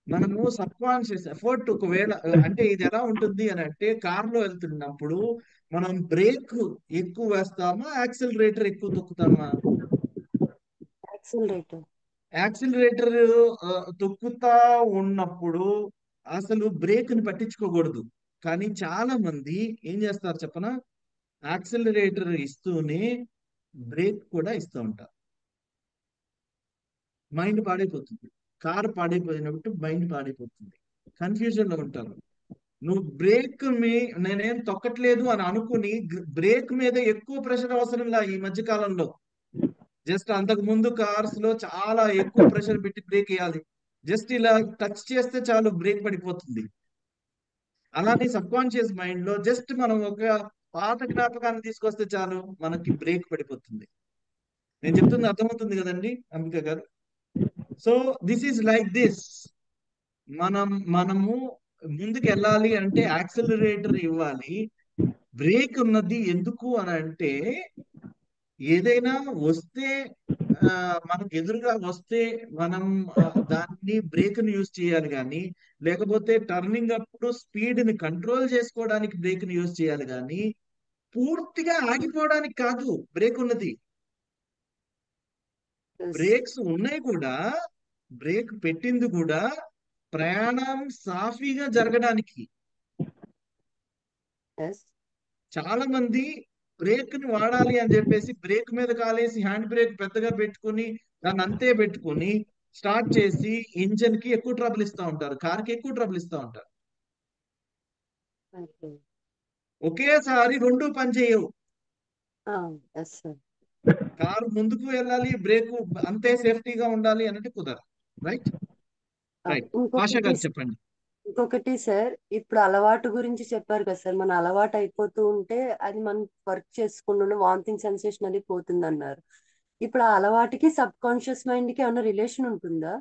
మనము సబ్ కాన్షియస్ ఎఫర్ట్ ఒకవేళ అంటే ఇది ఎలా ఉంటుంది అని అంటే కారులో వెళ్తున్నప్పుడు మనం బ్రేక్ ఎక్కువ వేస్తామా, యాక్సిలరేటర్ ఎక్కువ తొక్కుతామా? యాక్సిలరేటర్. యాక్సిలరేటర్ తొక్కుతా ఉన్నప్పుడు అసలు బ్రేక్ ని పట్టించుకోకూడదు. కానీ చాలా మంది ఏం చేస్తారు చెప్పనా, యాక్సిలరేటర్ ఇస్తూనే బ్రేక్ కూడా ఇస్తూ ఉంటారు. మైండ్ పాడైపోతుంది. కారు పాడైపోయినప్పుడు మైండ్ పాడైపోతుంది. కన్ఫ్యూజన్ లో ఉంటారు. నువ్వు బ్రేక్ నేనేం తొక్కట్లేదు అని అనుకుని బ్రేక్ మీద ఎక్కువ ప్రెషర్ అవసరంలా ఈ మధ్య కాలంలో. జస్ట్ అంతకు ముందు కార్స్ లో చాలా ఎక్కువ ప్రెషర్ పెట్టి బ్రేక్ వేయాలి. జస్ట్ ఇలా టచ్ చేస్తే చాలు బ్రేక్ పడిపోతుంది. అలానే సబ్ కాన్షియస్ మైండ్ లో జస్ట్ మనం ఒక పాత జ్ఞాపకాన్ని తీసుకొస్తే చాలు మనకి బ్రేక్ పడిపోతుంది. నేను చెప్తుంది అర్థమవుతుంది కదండి అంబిక గారు? So this is like this. మనము ముందుకు వెళ్ళాలి అంటే యాక్సిలరేటర్ ఇవ్వాలి. బ్రేక్ ఉన్నది ఎందుకు అని అంటే ఏదైనా వస్తే మనకు ఎదురుగా వస్తే మనం దాన్ని బ్రేక్ ని యూజ్ చేయాలి. కానీ లేకపోతే టర్నింగ్ అప్పుడు స్పీడ్ ని కంట్రోల్ చేసుకోవడానికి బ్రేక్ ని యూజ్ చేయాలి. కానీ పూర్తిగా ఆగిపోవడానికి కాదు బ్రేక్ ఉన్నది. బ్రేక్స్ ఉన్నాయి కూడా, బ్రేక్ పెట్టింది కూడా ప్రయాణం సాఫీగా జరగడానికి. చాలా మంది బ్రేక్ ని వాడాలి అని చెప్పేసి బ్రేక్ మీద కాలేసి హ్యాండ్ బ్రేక్ పెద్దగా పెట్టుకుని దాన్ని అంతే పెట్టుకుని స్టార్ట్ చేసి ఇంజన్ కి ఎక్కువ ట్రబుల్ ఇస్తూ ఉంటారు, కార్కి ఎక్కువ ట్రబుల్ ఇస్తూ ఉంటారు. ఒకేసారి రెండు పని చేయవు. కారు ముందుకు వెళ్ళాలి, బ్రేక్ అంతే సేఫ్టీగా ఉండాలి అంటే కుదరదు. రైట్ రైట్ ఆశా గారు చెప్పండి. ఇంకొకటి సార్, ఇప్పుడు అలవాటు గురించి చెప్పారు కదా సార్. మన అలవాటు అయిపోతూ ఉంటే అది మనం వర్క్ చేసుకుంటూ వామిటింగ్ సెన్సేషన్ అది పోతుంది అన్నారు. ఇప్పుడు ఆ అలవాటుకి సబ్ కాన్షియస్ మైండ్ కి ఏమైనా రిలేషన్ ఉంటుందా?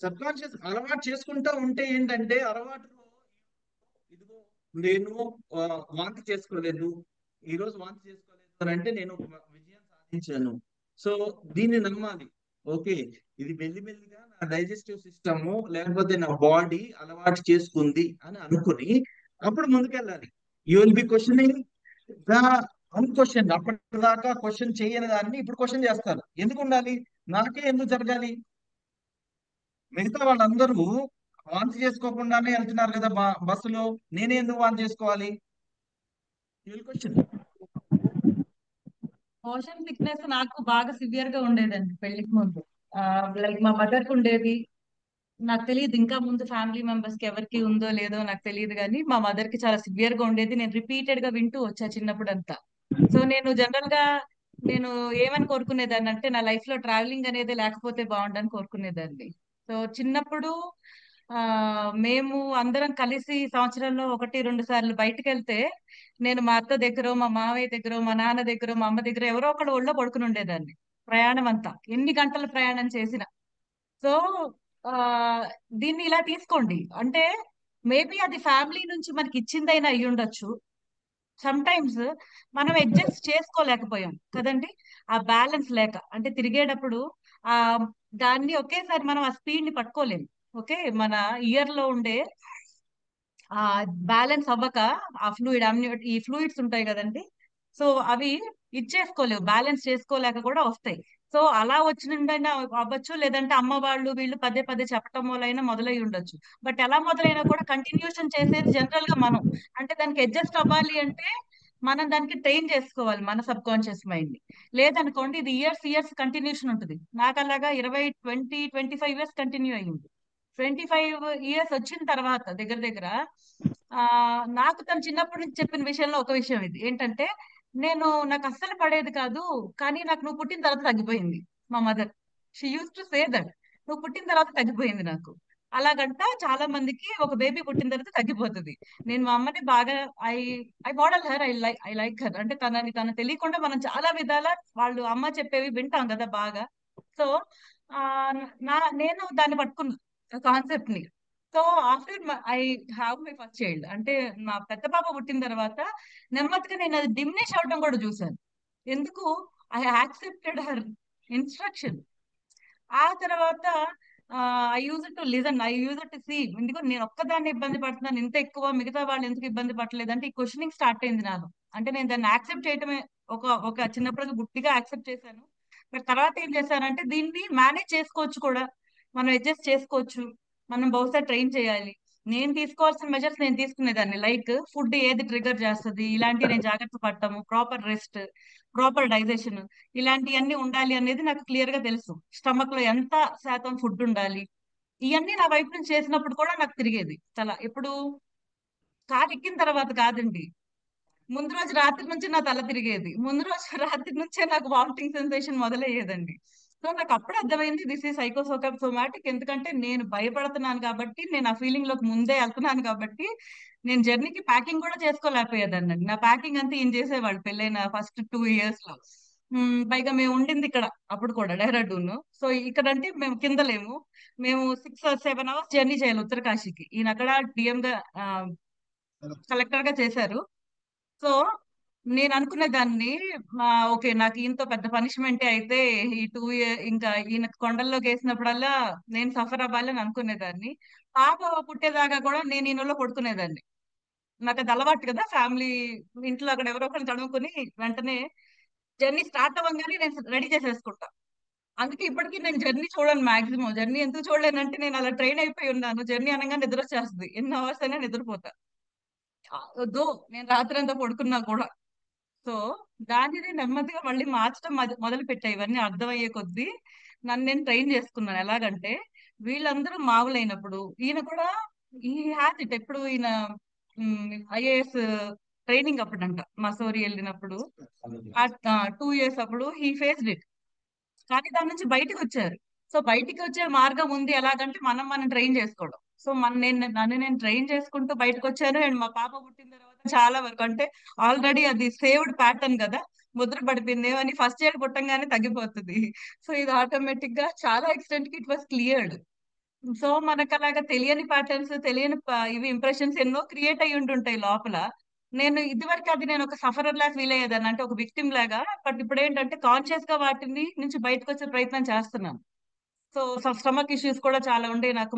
సబ్ కాన్షియస్ అలవాటు చేసుకుంటా ఉంటే ఏంటంటే అలవాటులో ఇదిగో నేను వాంతి చేసుకోలేదు, ఈ రోజు వాంతి చేసుకోలేదు అని అంటే నేను విజయం సాధించాను. సో దీన్ని నమ్మాలి. ఓకే, ఇది మెల్లిమెల్లిగా నా డైజెస్టివ్ సిస్టమ్ లేకపోతే నా బాడీ అలవాటు చేసుకుంది అని అనుకుని అప్పుడు ముందుకెళ్ళాలి. You will be questioning the unquestion. అప్పటిదాకా క్వశ్చన్ చేయని దాన్ని ఇప్పుడు క్వశ్చన్ చేస్తారు. ఎందుకు ఉండాలి? నాకే ఎందుకు జరగాలి? మిగతా వాళ్ళందరూ వాంతి చేసుకోకుండానే వెళ్తున్నారు కదా బస్సులో, నేనే ఎందుకు వాంతి చేసుకోవాలి? You will question. Motion sickness నాకు బాగా సివియర్ గా ఉండేదండి పెళ్లికి ముందు. లైక్ మా మదర్ కి ఉండేది. నాకు తెలియదు ఇంకా ముందు ఫ్యామిలీ మెంబర్స్ కి ఎవరికి ఉందో లేదో నాకు తెలియదు, కానీ మా మదర్ కి చాలా సివియర్ గా ఉండేది. నేను రిపీటెడ్ గా వింటూ వచ్చా చిన్నప్పుడు అంతా. సో నేను జనరల్ గా నేను ఏమని కోరుకునేదాన్ని అంటే నా లైఫ్ లో ట్రావెలింగ్ అనేది లేకపోతే బాగుండని కోరుకునేదాన్ని. సో చిన్నప్పుడు ఆ మేము అందరం కలిసి సంవత్సరంలో 1-2 సార్లు బయటకు వెళ్తే నేను మా అత్త దగ్గర, మా మావయ్య దగ్గర, మా నాన్న దగ్గర, మా అమ్మ దగ్గర ఎవరో ఒకళ్ళ ఒళ్ళో పడుకుని ఉండేదాన్ని ప్రయాణం అంతా, ఎన్ని గంటల ప్రయాణం చేసిన. సో ఆ దీన్ని ఇలా తీసుకోండి అంటే మేబీ అది ఫ్యామిలీ నుంచి మనకి ఇచ్చిందైనా అయ్యి ఉండొచ్చు. సమ్ టైమ్స్ మనం అడ్జస్ట్ చేసుకోలేకపోయాం కదండి, ఆ బ్యాలెన్స్ లేక. అంటే తిరిగేటప్పుడు ఆ దాన్ని ఒకేసారి మనం ఆ స్పీడ్ ని పట్టుకోలేము. ఓకే, మన ఇయర్ లో ఉండే ఆ బ్యాలెన్స్ అవ్వక ఆ ఫ్లూయిడ్ ఈ ఫ్లూయిడ్స్ ఉంటాయి కదండి, సో అవి ఇచ్చేసుకోలేవు, బ్యాలెన్స్ చేసుకోలేక కూడా వస్తాయి. సో అలా వచ్చిండైనా అవ్వచ్చు, లేదంటే అమ్మ వాళ్ళు వీళ్ళు పదే పదే చెప్పటం వలైనా మొదలై ఉండొచ్చు. బట్ ఎలా మొదలైనా కూడా కంటిన్యూషన్ చేసేది జనరల్ గా మనం. అంటే దానికి అడ్జస్ట్ అవ్వాలి అంటే మనం దానికి ట్రైన్ చేసుకోవాలి మన సబ్ కాన్షియస్ మైండ్ ని. లేదనుకోండి ఇది ఇయర్స్ ఇయర్స్ కంటిన్యూషన్ ఉంటుంది. నాకు అలాగా 25 ఇయర్స్ కంటిన్యూ అయ్యింది. 25 ఇయర్స్ వచ్చిన తర్వాత దగ్గర దగ్గర ఆ నాకు తను చిన్నప్పటి నుంచి చెప్పిన విషయంలో ఒక విషయం ఇది ఏంటంటే, నాకు అస్సలు పడేది కాదు, కానీ నాకు నువ్వు పుట్టిన తర్వాత తగ్గిపోయింది. మా mother she use to say that, నువ్వు పుట్టిన తర్వాత తగ్గిపోయింది నాకు. అలాగంట చాలా మందికి ఒక బేబీ పుట్టిన తర్వాత తగ్గిపోతుంది. నేను మా అమ్మని బాగా I I model her, I like her. అంటే తన తెలియకుండా మనం చాలా విధాల వాళ్ళు అమ్మ చెప్పేవి వింటాం కదా బాగా. సో ఆ నేను దాన్ని పట్టుకున్నా కాన్సెప్ట్ ని. So after I have my first child, అంటే నా పెద్ద పాప పుట్టిన తర్వాత నెమ్మదిగా నేను అది డిమినిష్ అవడం కూడా చూశాను. ఎందుకు? I accepted her instruction. ఆ తర్వాత I use to listen, I use to see. ఎందుకంటే నేను ఒక్కదాన్ని ఇబ్బంది పడుతున్నాను, ఇంత ఎక్కువ మిగతా వాళ్ళు ఎందుకు ఇబ్బంది పడలేదు అంటే ఈ క్వశ్చనింగ్ స్టార్ట్ అయింది నాలో. అంటే నేను దాన్ని యాక్సెప్ట్ చేయటమే ఒక ఒక చిన్నప్పుడు గుట్టిగా యాక్సెప్ట్ చేశాను. బట్ తర్వాత ఏం చేశానంటే దీన్ని మేనేజ్ చేసుకోవచ్చు కూడా, మనం అడ్జస్ట్ చేసుకోవచ్చు, మనం బహుశా ట్రైన్ చేయాలి. నేను తీసుకోవాల్సిన మెజర్స్ నేను తీసుకునేదాన్ని, లైక్ ఫుడ్ ఏది ట్రిగర్ చేస్తుంది ఇలాంటి నేను జాగ్రత్త పడటము, ప్రాపర్ రెస్ట్, ప్రాపర్ డైజెషన్, ఇలాంటివన్నీ ఉండాలి అనేది నాకు క్లియర్ గా తెలుసు. స్టమక్ లో ఎంత శాతం ఫుడ్ ఉండాలి, ఇవన్నీ నా వైపు నుంచి చేసినప్పుడు కూడా నాకు తిరిగేది తల. ఎప్పుడు కారు ఎక్కిన తర్వాత కాదండి, ముందు రోజు రాత్రి నుంచి నా తల తిరిగేది, ముందు రోజు రాత్రి నుంచే నాకు వామిటింగ్ సెన్సేషన్ మొదలయ్యేదండి. సో నాకు అప్పుడు అర్థమైంది దిస్ ఈ సోమాటిక్. ఎందుకంటే నేను భయపడుతున్నాను కాబట్టి, నేను ఆ ఫీలింగ్ లోకి ముందే వెళ్తున్నాను కాబట్టి నేను జర్నీకి ప్యాకింగ్ కూడా చేసుకోలేకపోయేదాన్ని. నా ప్యాకింగ్ అంతా ఈయన చేసేవాళ్ళు పెళ్ళైన ఫస్ట్ 2 ఇయర్స్ లో. పైగా మేము ఉండింది ఇక్కడ అప్పుడు కూడా డెహ్రాడూన్. సో ఇక్కడ అంటే మేము కింద లేము, మేము 6 or 7 hours జర్నీ చేయాలి ఉత్తరకాశీకి. ఈయన అక్కడ డిఎం గా కలెక్టర్ గా చేశారు. సో నేను అనుకునే దాన్ని ఓకే నాకు ఈయనతో పెద్ద పనిష్మెంటే అయితే ఈ 2 year ఇంకా ఈయన కొండల్లోకి వేసినప్పుడల్లా నేను సఫర్ అవ్వాలని అనుకునేదాన్ని. పాప పుట్టేదాకా కూడా నేను ఈయనలో పడుకునేదాన్ని. నాకు అది అలవాటు కదా, ఫ్యామిలీ ఇంట్లో అక్కడ ఎవరో ఒకరిని తడుముకుని వెంటనే జర్నీ స్టార్ట్ అవ్వగానే నేను రెడీ చేసేసుకుంటా. అందుకే ఇప్పటికీ నేను జర్నీ చూడను మాక్సిమం. జర్నీ ఎందుకు చూడలేనంటే నేను అలా ట్రైన్ అయిపోయి ఉన్నాను, జర్నీ అనగా నిద్ర వచ్చేస్తుంది, ఎన్ని అవర్స్ అయినా నిద్రపోతా. దో నేను రాత్రి అంతా పడుకున్నా కూడా. సో దానిని నెమ్మదిగా మళ్ళీ మార్చడం మొదలు పెట్టా. ఇవన్నీ అర్థమయ్యే కొద్దీ నన్ను నేను ట్రైన్ చేసుకున్నాను. ఎలాగంటే వీళ్ళందరూ మావులైనప్పుడు ఈయన కూడా ఈ హ్యాస్ ఇట్. ఎప్పుడు ఈయన ఐఏఎస్ ట్రైనింగ్ అప్పుడంట మసూరి వెళ్ళినప్పుడు, ఆ 2 years అప్పుడు హీ ఫేస్డ్ ఇట్. కానీ దాని నుంచి బయటకు వచ్చారు. సో బయటికి వచ్చే మార్గం ఉంది ఎలాగంటే మనం ట్రైన్ చేసుకోవడం. సో నన్ను నేను ట్రైన్ చేసుకుంటూ బయటకు వచ్చాను. అండ్ మా పాప పుట్టిన తర్వాత చాలా వరకు అంటే ఆల్రెడీ అది సేవ్డ్ ప్యాటర్న్ కదా, ముద్ర పడిపోయింది ఏమని ఫస్ట్ ఇయర్ పుట్టంగానే తగ్గిపోతుంది. సో ఇది ఆటోమేటిక్ గా చాలా ఎక్స్టెంట్ కి ఇట్ వాస్ క్లియర్డ్. సో మనకు అలాగా తెలియని ప్యాటర్న్స్, తెలియని ఇవి ఇంప్రెషన్స్ ఎన్నో క్రియేట్ అయ్యి ఉంటుంటాయి లోపల. నేను ఇదివరకు అది నేను ఒక సఫరర్ లా ఫీల్ అయ్యేదాన్ని, అంటే ఒక విక్టిమ్ లాగా. బట్ ఇప్పుడు ఏంటంటే కాన్షియస్ గా వాటిని నుంచి బయటకు వచ్చే ప్రయత్నం చేస్తున్నాను. సో స్టమక్ ఇష్యూస్ కూడా చాలా ఉండే నాకు.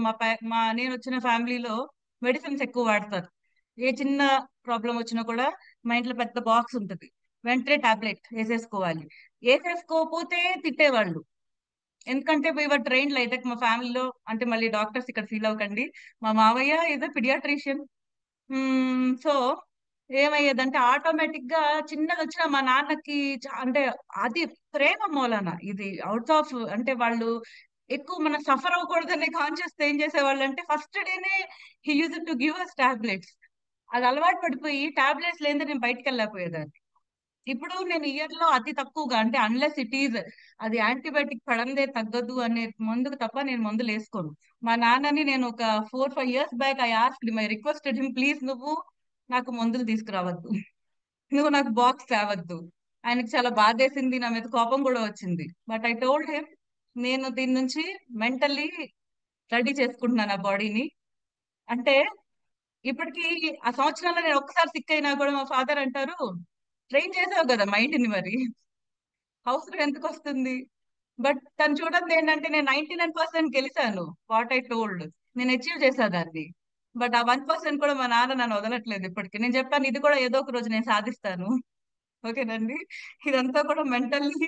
నేను వచ్చిన ఫ్యామిలీలో మెడిసిన్స్ ఎక్కువ వాడతారు. ఏ చిన్న ప్రాబ్లం వచ్చినా కూడా మా ఇంట్లో పెద్ద బాక్స్ ఉంటుంది, వెంటనే టాబ్లెట్ వేసేసుకోవాలి. వేసేసుకోకపోతే తిట్టేవాళ్ళు. ఎందుకంటే వీఆర్ ట్రైన్ అయితే మా ఫ్యామిలీలో, అంటే మళ్ళీ డాక్టర్స్ ఇక్కడ ఫీల్ అవ్వకండి, మా మావయ్య ఈజ్ అ పిడియాట్రిషియన్. సో ఏమయ్యేదంటే ఆటోమేటిక్ గా చిన్నది వచ్చిన మా నాన్నకి అంటే అది ప్రేమ మూలన ఇది అవుట్ ఆఫ్ అంటే వాళ్ళు ఎక్కువ మనం సఫర్ అవ్వకూడదనే కాన్షియస్ ఏం చేసేవాళ్ళు అంటే ఫస్ట్ డేనే he use to give us tablets. అది అలవాటు పడిపోయి టాబ్లెట్స్ లేనిదే నేను బయటకు వెళ్ళకపోయేదాన్ని. ఇప్పుడు నేను ఇయర్ లో అతి తక్కువగా అంటే అన్లెస్ ఇట్ ఈజ్ అది యాంటీబయాటిక్ పడందే తగ్గదు అనే మందుకు తప్ప నేను మందులు వేసుకోను. మా నాన్నని నేను ఒక 4-5 years back I asked my requested him, please నువ్వు నాకు మందులు తీసుకురావద్దు, నువ్వు నాకు బాక్స్ తేవద్దు. ఆయనకి చాలా బాధేసింది, నా మీద కోపం కూడా వచ్చింది. బట్ ఐ టోల్డ్ హిమ్, నేను దీని నుంచి మెంటల్లీ రెడీ చేసుకుంటున్నాను ఆ బాడీని. అంటే ఇప్పటికి ఆ సంవత్సరంలో నేను ఒక్కసారి సిక్ అయినా కూడా మా ఫాదర్ అంటారు, ట్రైన్ చేసావు కదా మైండ్ ని, మరి అవసరం ఎందుకు వస్తుంది. బట్ తను చూడండి ఏంటంటే నేను 99% గెలిచాను. వాట్ ఐ టోల్డ్ నేను అచీవ్ చేసేదాన్ని. బట్ ఆ 1% కూడా మా నాన్న నన్ను వదలట్లేదు ఇప్పటికి. నేను చెప్పాను ఇది కూడా ఏదో ఒక రోజు నేను సాధిస్తాను. ఓకేనండి. ఇదంతా కూడా మెంటల్లీ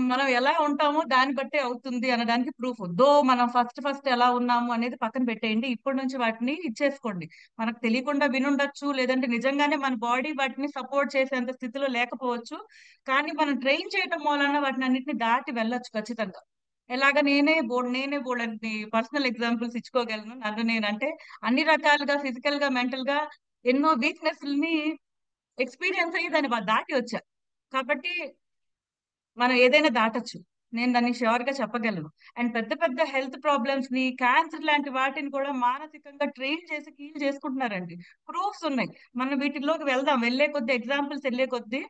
మనం ఎలా ఉంటామో దాన్ని బట్టే అవుతుంది అనడానికి ప్రూఫ్. దో మనం ఫస్ట్ ఎలా ఉన్నాము అనేది పక్కన పెట్టేయండి, ఇప్పటి నుంచి వాటిని ఇచ్చేసుకోండి. మనకు తెలియకుండా వినుండొచ్చు, లేదంటే నిజంగానే మన బాడీ వాటిని సపోర్ట్ చేసేంత స్థితిలో లేకపోవచ్చు. కానీ మనం ట్రైన్ చేయటం మూలన వాటిని అన్నిటిని దాటి వెళ్ళొచ్చు ఖచ్చితంగా. ఎలాగ నేనే బోల్డ్ అని పర్సనల్ ఎగ్జాంపుల్స్ ఇచ్చుకోగలను. నన్ను నేనంటే అన్ని రకాలుగా ఫిజికల్ గా మెంటల్ గా ఎన్నో వీక్నెస్ ని ఎక్స్పీరియన్స్ అయ్యి దాన్ని దాటి వచ్చా. కాబట్టి మనం ఏదైనా దాటొచ్చు, నేను దాన్ని ష్యూర్ గా చెప్పగలను. అండ్ పెద్ద పెద్ద హెల్త్ ప్రాబ్లమ్స్ ని, క్యాన్సర్ లాంటి వాటిని కూడా మానసికంగా ట్రైన్ చేసి హీల్ చేసుకుంటున్నారండి. ప్రూఫ్స్ ఉన్నాయి. మనం వీటిలోకి వెళ్దాం, వెళ్లే కొద్ది ఎగ్జాంపుల్స్ వెళ్లే కొద్ది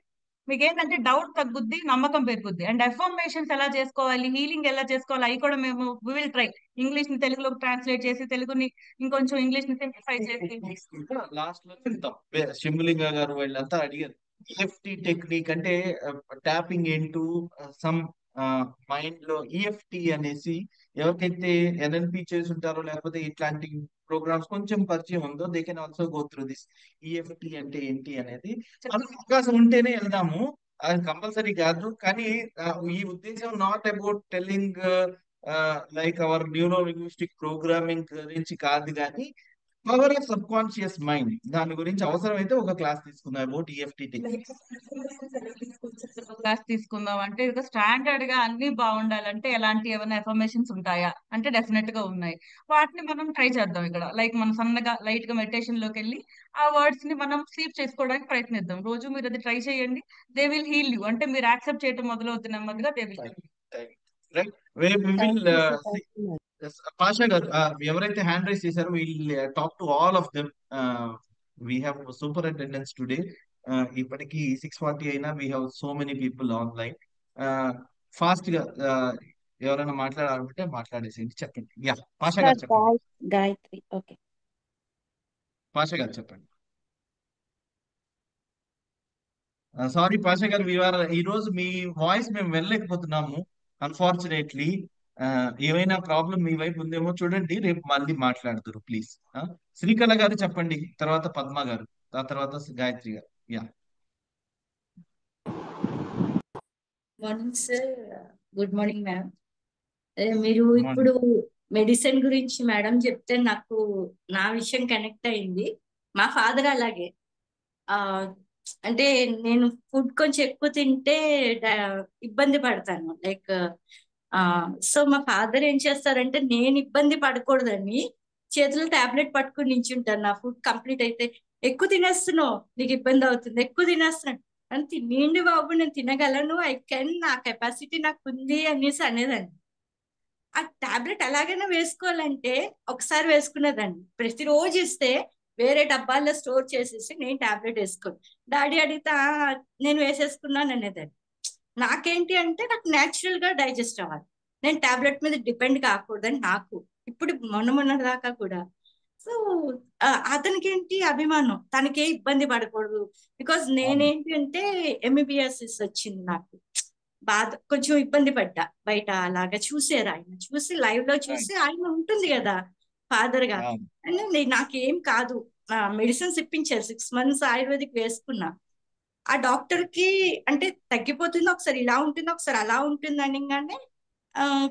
మీకు ఏంటంటే డౌట్ తగ్గుద్ది, నమ్మకం పెరుగుద్ది. అండ్ అఫర్మేషన్స్ ఎలా చేసుకోవాలి, హీలింగ్ ఎలా చేసుకోవాలి, అవి కూడా మేము విల్ ట్రై ఇంగ్లీష్ ని తెలుగులోకి ట్రాన్స్లేట్ చేసి, తెలుగుని ఇంకొంచెం ఇంగ్లీష్ ని సింప్లిఫై చేసి. లాస్ట్ లో చెప్తాం. శంభులింగ గారు వీళ్ళంతా అడిగారు ఈఎఫ్టి టెక్నిక్ అంటే ట్యాపింగ్ ఇంటూ సమ్ మైండ్ లో. ఈఎఫ్టి అనేసి ఎవరికైతే ఎన్ఎల్పి చేసి ఉంటారో లేకపోతే ఇట్లాంటి ప్రోగ్రామ్స్ కొంచెం పరిచయం ఉందో they can also go through this. EFT అంటే ఏంటి అనేది మనకు అవకాశం ఉంటేనే వెళ్దాము, అది కంపల్సరీ కాదు. కానీ ఈ ఉద్దేశం not about telling like our neuro linguistic programming గురించి కాదు, కానీ power of sub conscious mind దాని గురించి అవసరమైతే ఒక క్లాస్ తీసుకుందాం అబౌట్ ఈఎఫ్టి టెక్నిక్స్. క్లాస్ తీసుకుందాం అంటే ఇక స్టాండర్డ్ గా అన్ని బాగుండాలంటే ఎలాంటి ఏమైనా ఎఫర్మేషన్స్ ఉంటాయా అంటే డెఫినెట్ గా ఉన్నాయి. వాటిని మనం ట్రై చేద్దాం ఇక్కడ. లైక్ మనం సన్నగా లైట్ గా మెడిటేషన్ లోకి వెళ్ళి ఆ వర్డ్స్ ని మనం స్లీప్ చేసుకోవడానికి ప్రయత్నిద్దాం. రోజు మీరు అది ట్రై చేయండి, దే విల్ హీల్ యూ. అంటే మీరు యాక్సెప్ట్ చేయడం మొదలవుతుంది నెమ్మదిగా, they will heal you. Right. we will thank you sir, thank you. Yes, Pasha garu ఎవరైతే హ్యాండ్ రైజ్ చేశారో we'll talk to all of them. We have super attendance today. ఇప్పటికి 6:40 అయినా we have so many people online. Fast గా ఎవరైనా మాట్లాడాలంటే మాట్లాడేసేయండి, చెప్పండి. Yeah Pasha గారు sir చెప్పండి. గాయత్రి. ఓకే. పాషా గారు చెప్పండి. సారీ పాషా గారు, ఈ రోజు మీ వాయిస్ మేము వెళ్ళలేకపోతున్నాము అన్ఫార్చునేట్లీ. ఏమైనా ప్రాబ్లం మీ వైపు ఉందేమో చూడండి, రేపు మళ్ళీ మాట్లాడుతారు ప్లీజ్. శ్రీకళ గారు చెప్పండి, తర్వాత పద్మ గారు, ఆ తర్వాత గాయత్రి గారు. Yeah morning sir. Good morning ma'am. మీరు ఇప్పుడు మెడిసిన్ గురించి మేడం చెప్తే నాకు నా విషయం కనెక్ట్ అయింది. మా ఫాదర్ అలాగే అంటే నేను ఫుడ్ కొంచెం ఎక్కువ తింటే ఇబ్బంది పడతాను. లైక్ సో మా ఫాదర్ ఏం చేస్తారంటే నేను ఇబ్బంది పడకూడదని చేతిలో టాబ్లెట్ పట్టుకుని నించుంటాను. నా ఫుడ్ కంప్లీట్ అయితే, ఎక్కువ తినేస్తున్నావు నీకు ఇబ్బంది అవుతుంది, ఎక్కువ తినేస్తున్నాను అని, తినేయండి బాబు నేను తినగలను, ఐ కెన్, నా కెపాసిటీ నాకు ఉంది అనేసి అనేదాన్ని. ఆ టాబ్లెట్ ఎలాగైనా వేసుకోవాలంటే ఒకసారి వేసుకునేదాన్ని, ప్రతిరోజు ఇస్తే వేరే డబ్బాల్లో స్టోర్ చేసేసి నేను టాబ్లెట్ వేసుకోను. డాడీ అడిగితే నేను వేసేసుకున్నాను అనేదాన్ని. నాకేంటి అంటే నాకు న్యాచురల్ గా డైజెస్ట్ అవ్వాలి, నేను టాబ్లెట్ మీద డిపెండ్ కాకూడదని నాకు ఇప్పుడు మొన్న దాకా కూడా. సో అతనికి ఏంటి అభిమానం, తనకే ఇబ్బంది పడకూడదు. బికాజ్ నేనేంటి అంటే ఎంబీబీఎస్ వచ్చింది నాకు, బాధ కొంచెం ఇబ్బంది పడ్డా. బయట అలాగా చూసారు, ఆయన చూసి లైవ్ లో చూసి ఆయన ఉంటుంది కదా ఫాదర్ గా, అని నాకేం కాదు మెడిసిన్స్ ఇప్పించారు. 6 months ఆయుర్వేదిక్ వేసుకున్నా. ఆ డాక్టర్ కి అంటే తగ్గిపోతుంది, ఒకసారి ఇలా ఉంటుంది ఒకసారి అలా ఉంటుంది అనగానే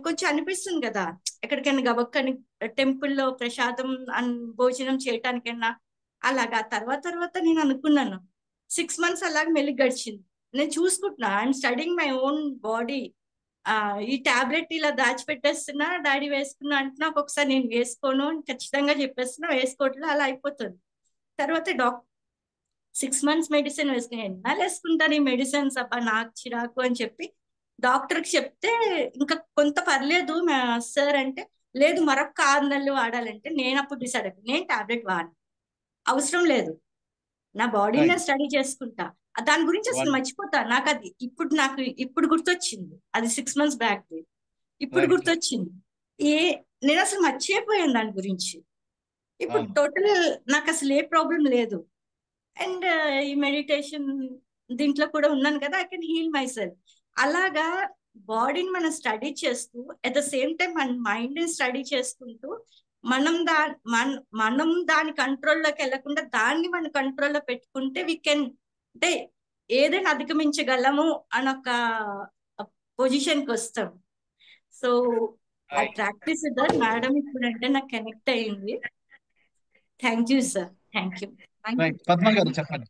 కొంచెం అనిపిస్తుంది కదా, ఎక్కడికైనా గబక్కని టెంపుల్లో ప్రసాదం భోజనం చేయటానికైనా అలాగా తర్వాత నేను అనుకున్నాను 6 months అలాగే మెల్లి గడిచింది. నేను చూసుకుంటున్నా, I'm studying my own body. ఈ టాబ్లెట్ ఇలా దాచిపెట్టేస్తున్నా, డాడీ వేసుకున్నా అంటున్నా, ఒక్కొక్కసారి నేను వేసుకోను అని ఖచ్చితంగా చెప్పేస్తున్నా, వేసుకోవట్లే, అలా అయిపోతుంది. తర్వాత 6 months మెడిసిన్ వేసుకుని ఎన్నాళ్ళు వేసుకుంటాను ఈ మెడిసిన్స్, అబ్బా నాకు చిరాకు అని చెప్పి డాక్టర్కి చెప్తే ఇంకా కొంత పర్లేదు సార్ అంటే, లేదు మరొక 6 నెలలు వాడాలంటే నేను అప్పుడు డిసైడ్ అయిపోయి నేను టాబ్లెట్ వాడను, అవసరం లేదు, నా బాడీనే స్టడీ చేసుకుంటా, దాని గురించి అసలు మర్చిపోతా. నాకు ఇప్పుడు గుర్తొచ్చింది, అది 6 months బ్యాక్ ఇప్పుడు గుర్తొచ్చింది. నేను అసలు మర్చిపోయాను దాని గురించి. ఇప్పుడు టోటల్ నాకు అసలు ఏ ప్రాబ్లం లేదు. అండ్ ఈ మెడిటేషన్ దీంట్లో కూడా ఉన్నాను కదా, I can heal myself. అలాగా బాడీని మనం స్టడీ చేస్తూ అట్ ద సేమ్ టైం మన మైండ్ స్టడీ చేసుకుంటూ మనం దాని కంట్రోల్లోకి వెళ్ళకుండా దాన్ని మన కంట్రోల్లో పెట్టుకుంటే వీ కెన్, అంటే ఏదైనా అధిగమించగలము అని ఒక పొజిషన్కి వస్తాం. So I practice that. Madam ఇప్పుడంటే నాకు కనెక్ట్ అయ్యింది. Thank you sir. Thank you. Padma గారు చెప్పండి.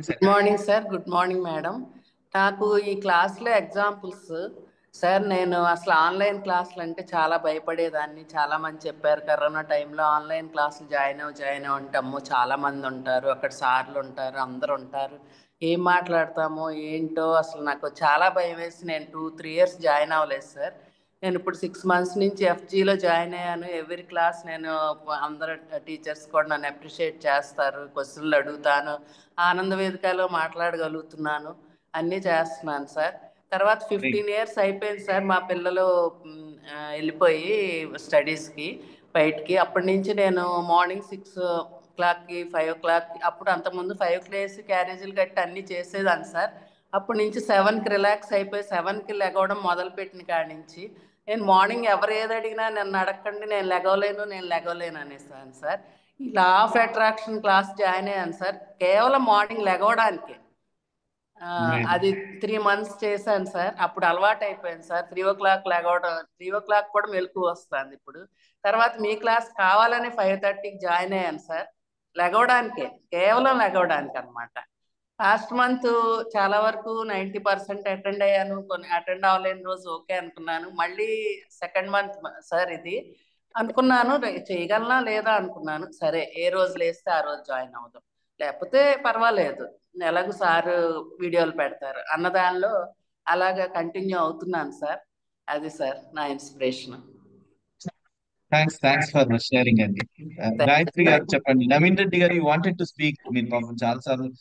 Good morning sir. Good morning madam. నాకు ఈ క్లాస్లో ఎగ్జాంపుల్స్ సార్, నేను అసలు ఆన్లైన్ క్లాసులు అంటే చాలా భయపడేదాన్ని. చాలామంది చెప్పారు కరోనా టైంలో ఆన్లైన్ క్లాసులు జాయిన్ అంటే అమ్మో చాలామంది ఉంటారు, అక్కడ సార్లు ఉంటారు, అందరు ఉంటారు, ఏం మాట్లాడతామో ఏంటో అసలు నాకు చాలా భయం వేసి నేను 2-3 years జాయిన్ అవ్వలేదు సార్. నేను ఇప్పుడు 6 months నుంచి FGలో జాయిన్ అయ్యాను. ఎవ్రీ క్లాస్ నేను అందరు టీచర్స్ కూడా నన్ను అప్రిషియేట్ చేస్తారు, క్వశ్చన్లు అడుగుతాను, ఆనంద వేదికలో మాట్లాడగలుగుతున్నాను, అన్నీ చేస్తున్నాను సార్. తర్వాత 15 years అయిపోయింది సార్, మా పిల్లలు వెళ్ళిపోయి స్టడీస్కి బయటికి. అప్పటి నుంచి నేను మార్నింగ్ 6 o'clockకి 5 o'clockకి, అప్పుడు అంతకుముందు 5కి లేసి క్యారేజీలు కట్టి అన్నీ చేసేదాన్ని సార్. అప్పటి నుంచి 7కి రిలాక్స్ అయిపోయి 7కి లెగవడం మొదలుపెట్టిన కాడి నుంచి నేను మార్నింగ్ ఎవరు ఏది అడిగినా నన్ను అడగండి, నేను లెగవలేను అనేసాను సార్. ఈ law of attraction class join అయ్యాను సార్, కేవలం మార్నింగ్ లెగవడానికి. అది 3 months చేశాను సార్. అప్పుడు అలవాటు అయిపోయింది సార్. 3 o'clock లెగవడం, 3 o'clock కూడా మెలకు వస్తుంది ఇప్పుడు. తర్వాత మీ క్లాస్ కావాలని 5:30కి జాయిన్ అయ్యాను సార్, కేవలం లెగవడానికి అనమాట. లాస్ట్ మంత్ చాలా వరకు 90% అటెండ్ అయ్యాను, కొన్ని అటెండ్ అవ్వలేని రోజు ఓకే అనుకున్నాను. మళ్ళీ 2nd month సార్ ఇది అనుకున్నాను, చేయగలనా లేదా అనుకున్నాను. సరే ఏ రోజు లేస్తే ఆ రోజు జాయిన్ అవుదాం, లేకపోతే పర్వాలేదు, ఎలాగో సార్ వీడియోలు పెడతారు అన్నదానిలో అలాగా కంటిన్యూ అవుతున్నాను సార్. అది సార్ నా ఇన్స్పిరేషన్. థ్యాంక్స్ ఫర్ షేరింగ్ అండి. గాయత్రి గారు చెప్పండి. నవీన్ రెడ్డి గారు యూ వాంటెడ్ టు స్పీక్. మీరు పాపం చాలాసార్లు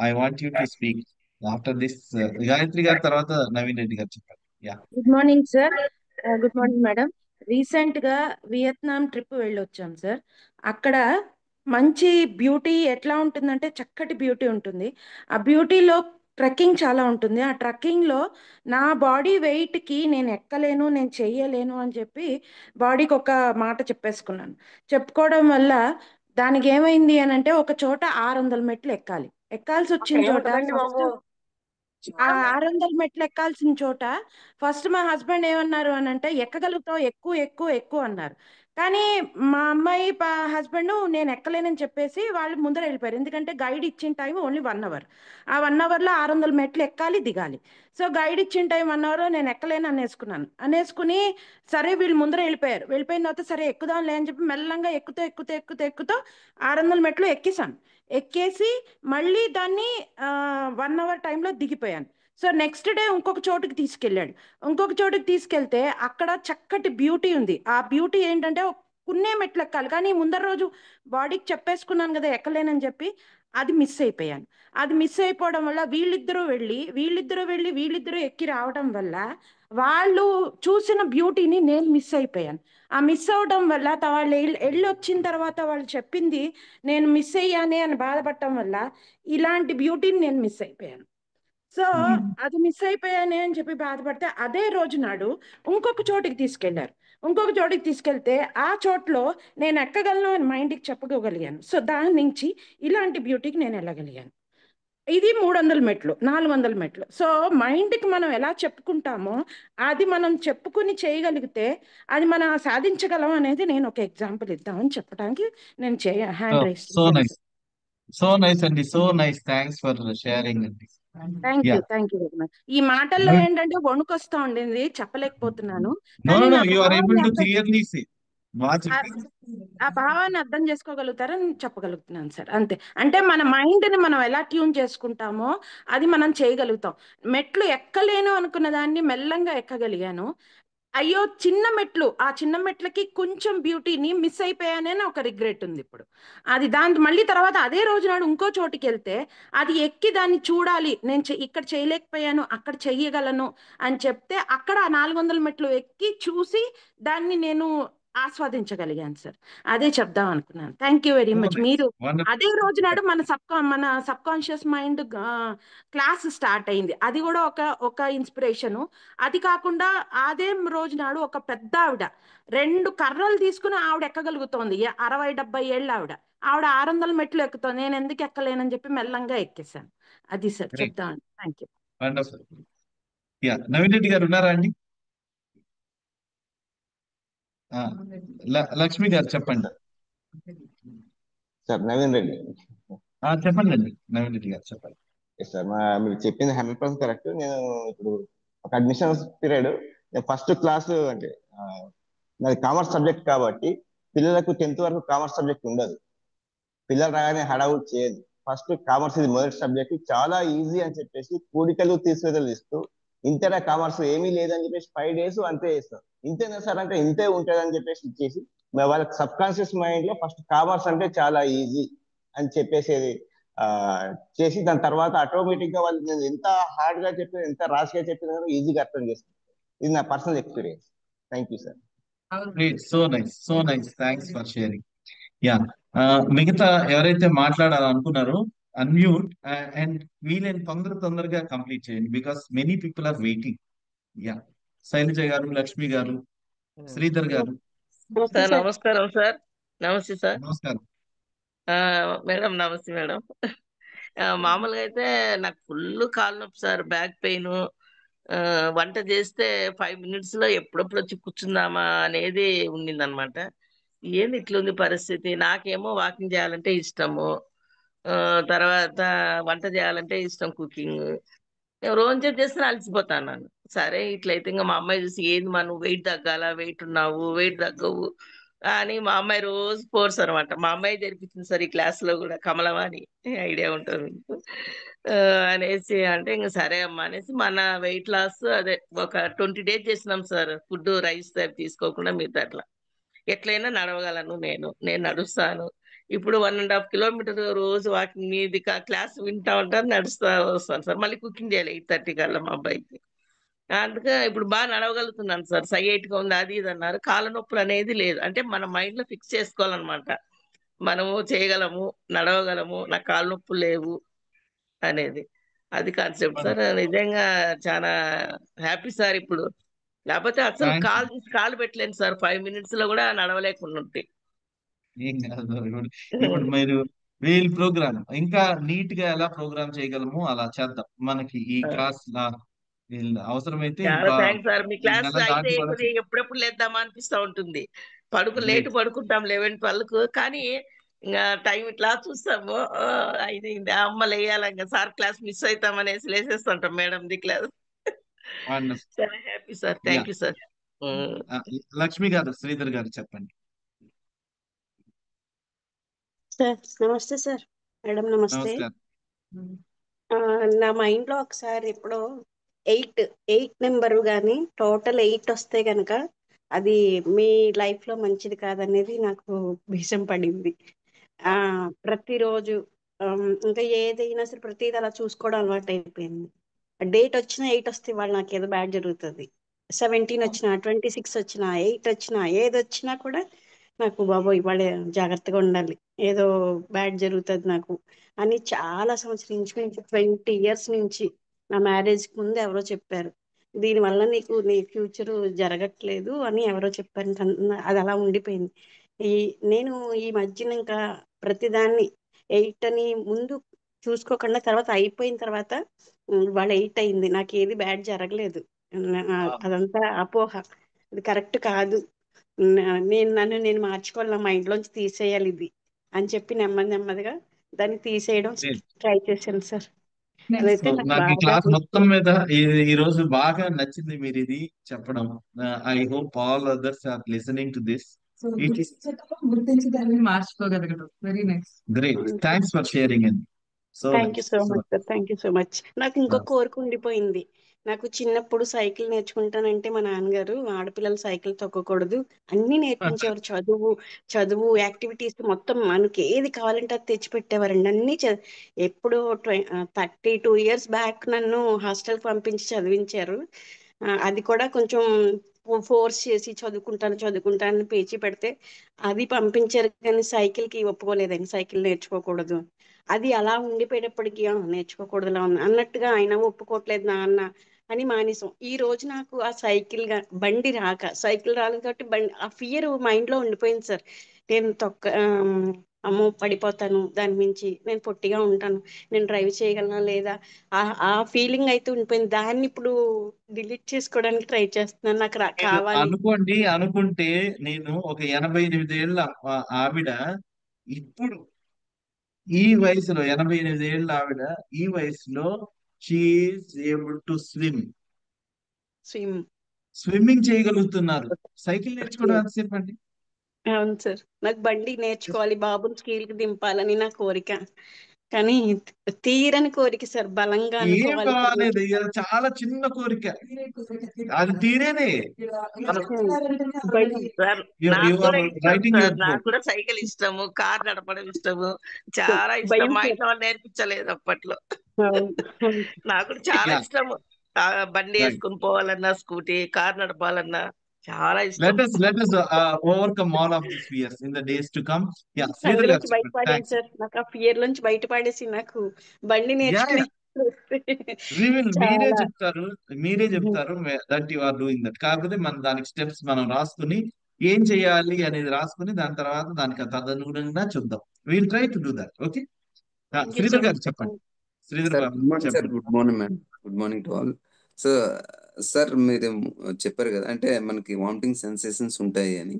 I want you to speak after this. Gayatri గారు తర్వాత నవీన్ రెడ్డి గారు చెప్పండి. Good morning sir. Good morning madam. Recent గా వియత్నాం ట్రిప్ వెళ్ళొచ్చాం సార్. అక్కడ మంచి బ్యూటీ ఎట్లా ఉంటుందంటే చక్కటి బ్యూటీ ఉంటుంది. ఆ బ్యూటీలో ట్రెక్కింగ్ చాలా ఉంటుంది. ఆ ట్రెక్కింగ్లో నా బాడీ వెయిట్కి నేను ఎక్కలేను, నేను చెయ్యలేను అని చెప్పి బాడీకి ఒక మాట చెప్పుకోవడం వల్ల దానికి ఏమైంది అని అంటే ఒక చోట 600 మెట్లు ఎక్కాల్సి వచ్చిన చోట ఆ 600 మెట్లు ఎక్కాల్సిన చోట ఫస్ట్ మా హస్బెండ్ ఏమన్నారు అని అంటే ఎక్కగలుగుతావు, ఎక్కువ అన్నారు. కానీ మా అమ్మాయి హస్బెండ్ నేను ఎక్కలేనని చెప్పేసి వాళ్ళు ముందర వెళ్ళిపోయారు. ఎందుకంటే గైడ్ ఇచ్చిన టైం ఓన్లీ 1 hour. ఆ 1 hourలో 600 మెట్లు ఎక్కాలి, దిగాలి. సో గైడ్ ఇచ్చిన టైం 1 hour నేను ఎక్కలేను అనేసుకుని సరే వీళ్ళు ముందర వెళ్ళిపోయిన తర్వాత సరే ఎక్కుదాంలే అని చెప్పి మెల్లంగా ఎక్కుతూ 600 మెట్లు ఎక్కేసి మళ్ళీ దాన్ని 1 hour టైంలో దిగిపోయాను. సో నెక్స్ట్ డే ఇంకొక చోటుకి తీసుకెళ్తే అక్కడ చక్కటి బ్యూటీ ఉంది. ఆ బ్యూటీ ఏంటంటే కొన్నే మెట్లు ఎక్కాలి, కానీ ముందర రోజు బాడీకి చెప్పేసుకున్నాను కదా ఎక్కలేనని చెప్పి అది మిస్ అయిపోయాను. అది మిస్ అయిపోవడం వల్ల వీళ్ళిద్దరూ ఎక్కి రావడం వల్ల వాళ్ళు చూసిన బ్యూటీని నేను మిస్ అయిపోయాను. ఆ మిస్ అవడం వల్ల వాళ్ళు వెళ్ళొచ్చిన తర్వాత వాళ్ళు చెప్పింది నేను మిస్ అయ్యానే అని బాధపడటం వల్ల ఇలాంటి బ్యూటీని నేను మిస్ అయిపోయాను. సో అది మిస్ అయిపోయానే అని చెప్పి బాధపడితే అదే రోజు నాడు ఇంకొక చోటికి తీసుకెళ్తే ఆ చోట్లో నేను ఎక్కగలను అని మైండ్కి చెప్పుకోగలిగాను. సో దాని నుంచి ఇలాంటి బ్యూటీకి నేను వెళ్ళగలిగాను. ఇది 300 మెట్లు, 400 మెట్లు. సో మైండ్కి మనం ఎలా చెప్పుకుంటామో అది మనం చెప్పుకుని చేయగలిగితే అది మనం సాధించగలం అనేది నేను ఒక ఎగ్జాంపుల్ ఇద్దామని చెప్పడానికి నేను హ్యాండ్ రైస్ చేశాను. సో నైస్ అండి, so nice, thanks for sharing అండి. Thank yeah you very much. ఈ మాటల్లో ఏంటంటే వణుకొస్తా ఉండింది, చెప్పలేకపోతున్నాను. నో కానీ నో నా నో, యు ఆర్ భావాన్ని ఏబుల్ టు అర్థం క్లియర్లీ సే. బాగా ఆ చెప్పి ఆ భావాన్ని అర్థం చేసుకోగలుగుతారని చెప్పగలుగుతున్నాను సార్, అంతే. అంటే మన మైండ్ని మనం ఎలా ట్యూన్ చేసుకుంటామో అది మనం చేయగలుగుతాం. మెట్లు ఎక్కలేను అనుకున్న దాన్ని మెల్లంగా ఎక్కగలిగాను. అయ్యో చిన్న మెట్లు, ఆ చిన్న మెట్లకి కొంచెం బ్యూటీని మిస్ అయిపోయానని ఒక రిగ్రెట్ ఉంది ఇప్పుడు. అది దాని మళ్ళీ తర్వాత అదే రోజు నాడు ఇంకో చోటికి వెళ్తే అది ఎక్కి దాన్ని చూడాలి, నేను ఇక్కడ చేయలేకపోయాను అక్కడ చెయ్యగలను అని చెప్తే అక్కడ ఆ 400 మెట్లు ఎక్కి చూసి దాన్ని నేను ఆస్వాదించగలిగాను సార్. అదే చెప్దాం అనుకున్నాను. Thank you very so much. Nice, మీరు వండర్ఫుల్. అదే రోజు నాడు మన sub conscious mind class start అయింది. అది కూడా ఒక ఇన్స్పిరేషను. అది కాకుండా అదే రోజు నాడు ఒక పెద్ద ఆవిడ 2 కర్రలు తీసుకుని ఆవిడ ఎక్కగలుగుతోంది. 60-70 ఏళ్ళ ఆవిడ 600 మెట్లు ఎక్కుతోంది. నేను ఎందుకు ఎక్కలేనని చెప్పి మెల్లంగా ఎక్కేసాను. అది సార్ గ్రేట్, చెప్తాను. Thank you. Wonderful. Yeah, Naveen Reddy గారు ఉన్నారా అండి? ఆ, లక్ష్మి గారు చెప్పండి. సార్ నవీన్ రెడ్డి. చెప్పండి అండి, నవీన్ రెడ్డి గారు చెప్పండి. ఎస్ సార్, మీరు చెప్పింది 100% కరెక్ట్. నేను ఇప్పుడు ఒక అడ్మిషన్స్ పీరియడ్, నేను ఫస్ట్ క్లాస్ అంటే నాది కామర్స్ సబ్జెక్ట్ కాబట్టి పిల్లలకు 10th వరకు కామర్స్ సబ్జెక్ట్ ఉండదు. పిల్లలు రాగానే హడావుడ్ చేయదు. ఫస్ట్ కామర్స్ ఇది మొదటి సబ్జెక్ట్, చాలా ఈజీ అని చెప్పేసి కూడికలు తీసుకెళ్ళి ఇస్తూ ఇంతేనా కామర్స్ ఏమీ లేదని చెప్పేసి 5 days అంతే చేస్తాం. ఇంతేనా సార్ అంటే ఇంతే ఉంటుంది అని చెప్పేసి ఇచ్చేసి వాళ్ళకి సబ్ కాన్షియస్ మైండ్ లో ఫస్ట్ కామర్స్ అంటే చాలా ఈజీ అని చెప్పేసేది చేసి దాని తర్వాత ఆటోమేటిక్ గా వాళ్ళు నేను ఎంత హార్డ్ గా చెప్పిన ఎంత రాష్ గా చెప్పినా ఈజీగా అర్థం చేస్తాను. ఇది నా personal experience. Thank you sir. So nice, so nice, thanks for sharing. Yeah, మిగతా ఎవరైతే మాట్లాడాలనుకున్నారో అన్మ్యూట్ అండ్ వీలైన తొందరగా కంప్లీట్ చేయండి, because many people are waiting. Yeah, Shailaja గారు, లక్ష్మి గారు, శ్రీధర్ గారు. సార్ నమస్కారం సార్. నమస్తే సార్. నమస్కారం మేడం. నమస్తే మేడం. మామూలుగా అయితే నాకు ఫుల్ కాలు నొప్పి సార్, బ్యాక్ పెయిన్. వంట చేస్తే 5 minutes లో ఎప్పుడప్పుడు వచ్చి కూర్చుందామా అనేది ఉండిందనమాట. ఏంది ఇట్లుంది పరిస్థితి? నాకేమో వాకింగ్ చేయాలంటే ఇష్టము, తర్వాత వంట చేయాలంటే ఇష్టం, కుకింగ్. రోజు చేస్తే అలసిపోతాను. సరే ఇట్లయితే ఇంకా మా అమ్మాయి చూసి ఏంది మా నువ్వు వెయిట్ తగ్గాల, వెయిట్ ఉన్నావు, వెయిట్ తగ్గవు అని మా అమ్మాయి రోజు ఫోర్స్ అనమాట. మా అమ్మాయి జరిపించింది సార్ ఈ క్లాస్ లో కూడా, కమలవాణి ఐడియా ఉంటుంది మీకు. అనేసి అంటే ఇంకా సరే అమ్మా అనేసి మన వెయిట్ లాస్ అదే ఒక 20 days చేసినాం సార్. ఫుడ్ రైస్ తీసుకోకుండా మిగతా అట్లా ఎట్లయినా నడవగలను, నేను నడుస్తాను. ఇప్పుడు 1.5 kilometer రోజు వాకింగ్ మీది క్లాస్ వింటా ఉంటాను, నడుస్తా వస్తాను సార్. మళ్ళీ కుకింగ్ చేయాలి 8:30 కల్లా మా అబ్బాయికి. అందుకే ఇప్పుడు బాగా నడవగలుగుతున్నాను సార్. సైట్ గా ఉంది అది ఇది అన్నారు. కాళ్ళ నొప్పులు అనేది లేదు. అంటే మన మైండ్ లో ఫిక్స్ చేసుకోవాలన్నమాట, మనము చేయగలము, నడవగలము, నాకు కాళ్ళ నొప్పులు లేవు అనేది. అది కాన్సెప్ట్ సార్. నిజంగా చాలా హ్యాపీ సార్ ఇప్పుడు. లేకపోతే అసలు కాలు పెట్టలేను సార్. 5 minutes లో కూడా నడవలేకుండా ఉంటే. ఏం కాదు. ఇప్పుడు మీరు వీల్ ప్రోగ్రామ్ ఇంకా నీట్ గా ఎలా ప్రోగ్రామ్ చేయగలము అలా చేద్దాం. మనకి ఈ క్లాస్ అవసరమైతే చాలా ఇంకా థ్యాంక్స్ సార్. మీ క్లాస్ నెల అయితే దాటి వరకు ఎప్పుడెప్పుడు లేద్దామా అనిపిస్తా ఉంటుంది. లేటు పడుకుంటాం 11-12కు, కానీ ఇంకా టైం ఇట్లా చూస్తాము, అయింది అమ్మ లేయాల, ఇంకా సార్ క్లాస్ మిస్ అవుతాం అనేసి లేసేస్తుంటాం మేడం ది క్లాస్. చాలా happy sir. Thank you sir. Lakshmi గారు, శ్రీధర్ గారు చెప్పండి. సార్ నమస్తే సార్. మేడం నమస్తే. నా మైండ్ లో ఒకసారి ఎప్పుడో 8 నెంబరు కానీ టోటల్ 8 వస్తే కనుక అది మీ లైఫ్ లో మంచిది కాదనేది నాకు భీషం పడింది. ప్రతిరోజు ఇంకా ఏదైనా సరే ప్రతిది అలా చూసుకోవడం అలవాటు అయిపోయింది. డేట్ వచ్చినా 8 వస్తే వాళ్ళు నాకు ఏదో బ్యాడ్ జరుగుతుంది. 17 వచ్చినా, 26 వచ్చినా, 8 వచ్చినా, ఏది వచ్చినా కూడా నాకు బాబోయ్ ఇవాళ జాగ్రత్తగా ఉండాలి, ఏదో బ్యాడ్ జరుగుతుంది నాకు అని చాలా సంవత్సరం నుంచి 20 years నుంచి నా మ్యారేజ్కి ముందు ఎవరో చెప్పారు. దీనివల్ల నీ ఫ్యూచర్ జరగట్లేదు అని ఎవరో చెప్పారు. అది అలా ఉండిపోయింది. నేను ఈ మధ్యన ఇంకా ప్రతిదాన్ని 8 అని ముందు చూసుకోకుండా తర్వాత అయిపోయిన తర్వాత వాళ్ళ 8 అయింది, నాకు ఏది బ్యాడ్ జరగలేదు. అదంతా అపోహ, అది కరెక్ట్ కాదు. నన్ను నేను మార్చుకోవాలి, నా మైండ్లోంచి తీసేయాలి ఇది అని చెప్పి నెమ్మదిగా దాన్ని తీసేయడం Great. ట్రై చేశాను సార్. నెక్స్ట్ అదైతే సో నాకు నాకు ఈ బాగా క్లాస్ మొత్తం మీద ఈ రోజు బాగా నచ్చింది మీరు ఇది చెప్పడం. I hope all others are listening to this. So it is గుర్తించి దాన్ని మార్చుకోగలగడం very nice. Great. Thanks for sharing అండి. So thank you nice. So so much sir, thank you so much. నాకు ఇంకో కోరిక ఉండిపోయింది. నాకు చిన్నప్పుడు సైకిల్ నేర్చుకుంటానంటే మా నాన్నగారు ఆడపిల్లలు సైకిల్ తొక్కకూడదు అన్నీ నేర్పించేవారు. చదువు చదువు యాక్టివిటీస్ మొత్తం మనకి ఏది కావాలంటే అది తెచ్చి పెట్టేవారండి. అన్నీ ఎప్పుడు 32 years బ్యాక్ నన్ను హాస్టల్కి పంపించి చదివించారు. అది కూడా కొంచెం ఫోర్స్ చేసి చదువుకుంటాను పేచీ పెడితే అది పంపించారు, కానీ సైకిల్కి ఒప్పుకోలేదండి. సైకిల్ నేర్చుకోకూడదు అది అలా ఉండిపోయేటప్పటికి నేర్చుకోకూడదులా ఉంది అన్నట్టుగా ఆయన ఒప్పుకోవట్లేదు నాన్న అని మానేసాం. ఈ రోజు నాకు ఆ బండి సైకిల్ రాలేదు కాబట్టి ఆ ఫియర్ మైండ్ లో ఉండిపోయింది సార్. నేను అమ్మో పడిపోతాను, దాని మించి నేను పొట్టిగా ఉంటాను, నేను డ్రైవ్ చేయగలనా లేదా, ఆ ఫీలింగ్ అయితే ఉండిపోయింది. దాన్ని ఇప్పుడు డిలీట్ చేసుకోవడానికి ట్రై చేస్తున్నాను. నాకు మీరు కావాలి. అనుకుంటే నేను ఒక 88 ఏళ్ళ ఆవిడ ఇప్పుడు ఈ వయసులో 88 ఏళ్ళ ఆవిడ ఈ వయసులో షీఈస్ ఏబుల్ టు స్విమ్మింగ్ చేయగలుగుతున్నారు. సైకిల్ నేర్చుకోవడం ఎంతసేపు అండి? అవును సార్, నాకు బండి నేర్చుకోవాలి, బాబుని స్కూల్కి దింపాలని నా కోరిక. కానీ తీరని కోరిక సార్, బలంగా ఏం అనుకోవాలి సార్. బాగాలేదు, ఇది చాలా చిన్న కోరిక, అది తీరేనే. సార్ You నాకు are కూడా ఇష్టం writing సార్, your నాకు book. కూడా సైకిల్ ఇష్టము, కార్ నడపడం ఇష్టము, చాలా ఇష్టం. భయం మా సార్. ఇంట్లో వాళ్ళు నేర్పించలేదు అప్పట్లో. అవును. నాకు కూడా చాలా Yeah, ఇష్టము. బండి right. వేసుకుని పోవాలన్నా, స్కూటీ కార్ నడపాలన్నా చాలా ఇష్టం. Let us overcome all of these fears in the days to come. Yeah, Sridhar garu అందులోంచి చెప్పండి. బయటపడాను Thanks. సార్. నాకు ఆ ఫియర్ లోంచి బయటపడేసి నాకు బండి Yeah, నేర్చుకుని మీరే చాలా చెప్తారు that you are doing that. కాకపోతే మన దానికి స్టెప్స్ మనం రాసుకుని ఏం చేయాలి అనేది రాసుకుని దాని తర్వాత దానికి తదనుగుణంగా చూద్దాం. Will try to do that. Okay, thank you so Sridhar గారు మచ్. చెప్పండి. శ్రీధర్ సార్ బాబు గుడ్ మార్నింగ్ సార్. చెప్పండి. Good morning madam. Good morning to all. So sir మీరు చెప్పారు కదా, అంటే మనకి వామిటింగ్ సెన్సేషన్స్ ఉంటాయి అని.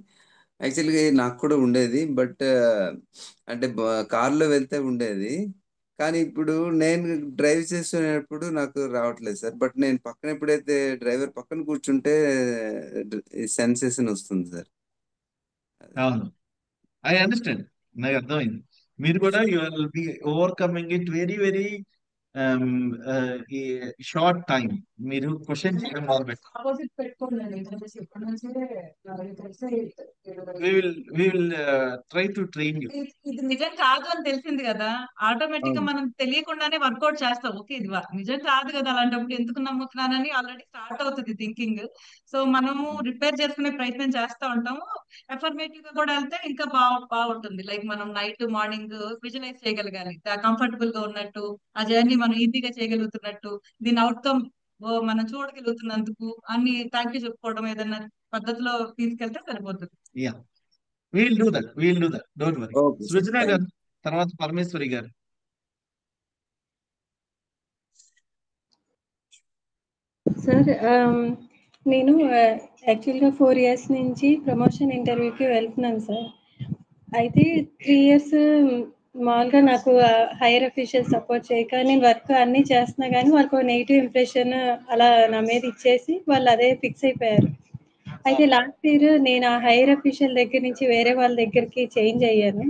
యాక్చువల్గా నాకు కూడా ఉండేది, బట్ అంటే కార్లో వెళ్తే ఉండేది, కానీ ఇప్పుడు నేను డ్రైవ్ చేస్తున్నప్పుడు నాకు రావట్లేదు సార్. బట్ నేను పక్కన ఎప్పుడైతే డ్రైవర్ పక్కన కూర్చుంటే సెన్సేషన్ వస్తుంది సార్. అవును, ఐ అండర్స్టాండ్, నాకు అర్థమైంది. మీరు కూడా you will be overcoming it very very short time. మీరు క్వశ్చన్ చేయడం మొదలుపెట్టారు. ఆపోజిట్ పెట్టుకోండి ఇప్పటి నుంచే we will try to train you. ఇది నిజం కాదు అని తెలిసింది కదా, ఆటోమేటిక్ గా మనం తెలియకుండానే వర్కౌట్ చేస్తాం. ఓకే ఇది నిజం కాదు కదా, అలాంటప్పుడు ఎందుకు నమ్ముతున్నానని ఆల్రెడీ స్టార్ట్ అవుతుంది థింకింగ్. సో మనము రిపేర్ చేసుకునే ప్రయత్నం చేస్తూ ఉంటాము. ఎఫర్మేటివ్ గా కూడా వెళ్తే ఇంకా బాగుంటుంది. లైక్ మనం నైట్ మార్నింగ్ విజువలైజ్ చేయగలగాలి, కంఫర్టబుల్ గా ఉన్నట్టు, ఆ జర్నీ మనం ఈజీగా చేయగలుగుతున్నట్టు, దీని అవుట్కమ్ మనం చూడగలుగుతున్నందుకు అన్ని థ్యాంక్ యూ చెప్పుకోవడం ఏదైనా పద్ధతిలో తీసుకెళ్తే సరిపోతుంది. Yeah, we'll do that. Don't worry. Okay sir, Srujana thank గారు, తర్వాత పరమేశ్వరి గారు. సార్ నేను యాక్చువల్గా 4 years నుంచి ప్రమోషన్ ఇంటర్వ్యూకి వెళ్తున్నాను సార్. అయితే 3 years మామూలుగా నాకు హైయర్ అఫీషియల్ సపోర్ట్ చేయక నేను వర్క్ అన్నీ చేస్తున్నా కానీ వాళ్ళకు నెగిటివ్ ఇంప్రెషన్ అలా నా మీద ఇచ్చేసి వాళ్ళు అదే ఫిక్స్ అయిపోయారు. అయితే లాస్ట్ ఇయర్ నేను ఆ హైయర్ అఫీషియల్ దగ్గర నుంచి వేరే వాళ్ళ దగ్గరికి చేంజ్ అయ్యాను.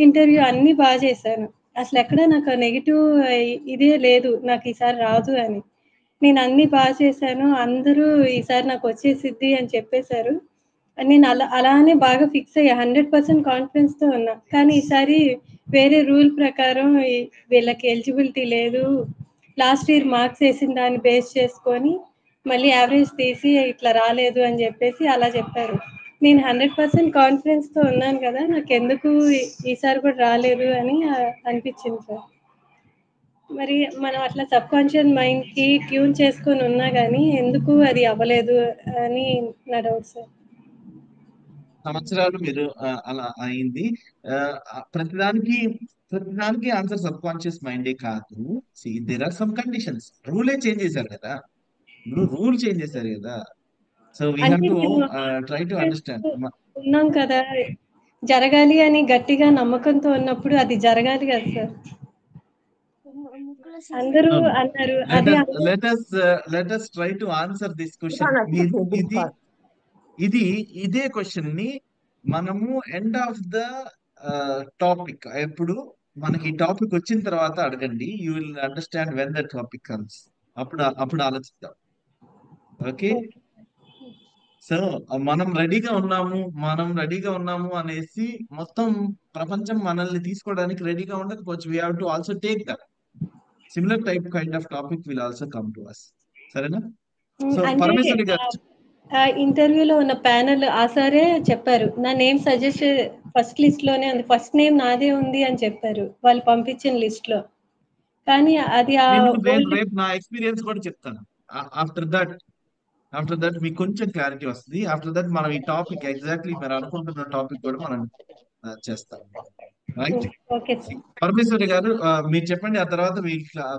ఇంటర్వ్యూ అన్నీ బాగా చేశాను, అసలు ఎక్కడ నాకు నెగిటివ్ ఇదే లేదు, నాకు ఈసారి రాదు అని. నేను అన్నీ బాగా చేశాను, అందరూ ఈసారి నాకు వచ్చేసిద్ది అని చెప్పేశారు. నేను అలానే బాగా ఫిక్స్ అయ్యా, 100% కాన్ఫిడెన్స్తో ఉన్నా. కానీ ఈసారి వేరే రూల్ ప్రకారం వీళ్ళకి ఎలిజిబిలిటీ లేదు, లాస్ట్ ఇయర్ మార్క్స్ వేసిన దాన్ని బేస్ చేసుకొని మళ్ళీ యావరేజ్ తీసి ఇట్లా రాలేదు అని చెప్పేసి అలా చెప్పారు. నేను 100% కాన్ఫిడెన్స్తో ఉన్నాను కదా, నాకు ఎందుకు ఈసారి కూడా రాలేదు అని అనిపించింది సార్. మరి మనం అట్లా సబ్ కాన్షియస్ మైండ్కి ట్యూన్ చేసుకొని ఉన్నా కానీ ఎందుకు అది అవ్వలేదు అని నా డౌట్ సార్. సంవత్సరాలు మీరు అలా అయింది. ప్రతిదానికి ఆన్సర్ సబ్ కాన్షియస్ మైండే కాదు. There are some conditions. రూలే చేంజ్ చేశారు కదా, రూల్ చేంజ్ చేశారు కదా. So we have to try to understand. ఉన్నాం కదా, జరగాలి అని గట్టిగా నమ్మకంతో ఉన్నప్పుడు అది జరగాలి కదా సార్. అందరూ No, no. అన్నారు Let అది us let us try to answer this question. ఇదే క్వశ్చన్ ని మనము ఎండ్ ఆఫ్ ద టాపిక్, ఎప్పుడు మనకి టాపిక్ వచ్చిన తర్వాత అడగండి. You will understand when the topic comes. అప్పుడు ఆలోచిద్దాం. ఓకే, సో మనం రెడీగా ఉన్నాము అనేసి మొత్తం ప్రపంచం మనల్ని తీసుకోవడానికి రెడీగా ఉండకపోవచ్చు. We have to also take that similar type kind of topic will also come to us. సరేనా? సో అంటే పరమేశ్వరి గారు ఆ ఇంటర్వ్యూలో ఉన్న ప్యానెల్ ఆ సారే చెప్పారు, నా నేమ్ సజెస్ట్ ఫస్ట్ లిస్ట్ లోనే ఉంది, ఫస్ట్ నేమ్ నాదే ఉంది అని చెప్పారు వాళ్ళు పంపించిన లిస్ట్ లో. కానీ అది ఆ నేను ఓల్డ్ రేపు నా ఎక్స్పీరియన్స్ కూడా చెప్తాను. ఆఫ్టర్ దట్ మీకు కొంచెం క్లారిటీ వస్తుంది. ఆఫ్టర్ దట్ మనం ఈ టాపిక్ ఎగ్జాక్ట్లీ మీరు అనుకుంటున్న టాపిక్ కూడా మనం చేస్తాం. రైట్? Okay sir. పరమేశ్వరి గారు మీరు చెప్పండి, ఆ తర్వాత మీ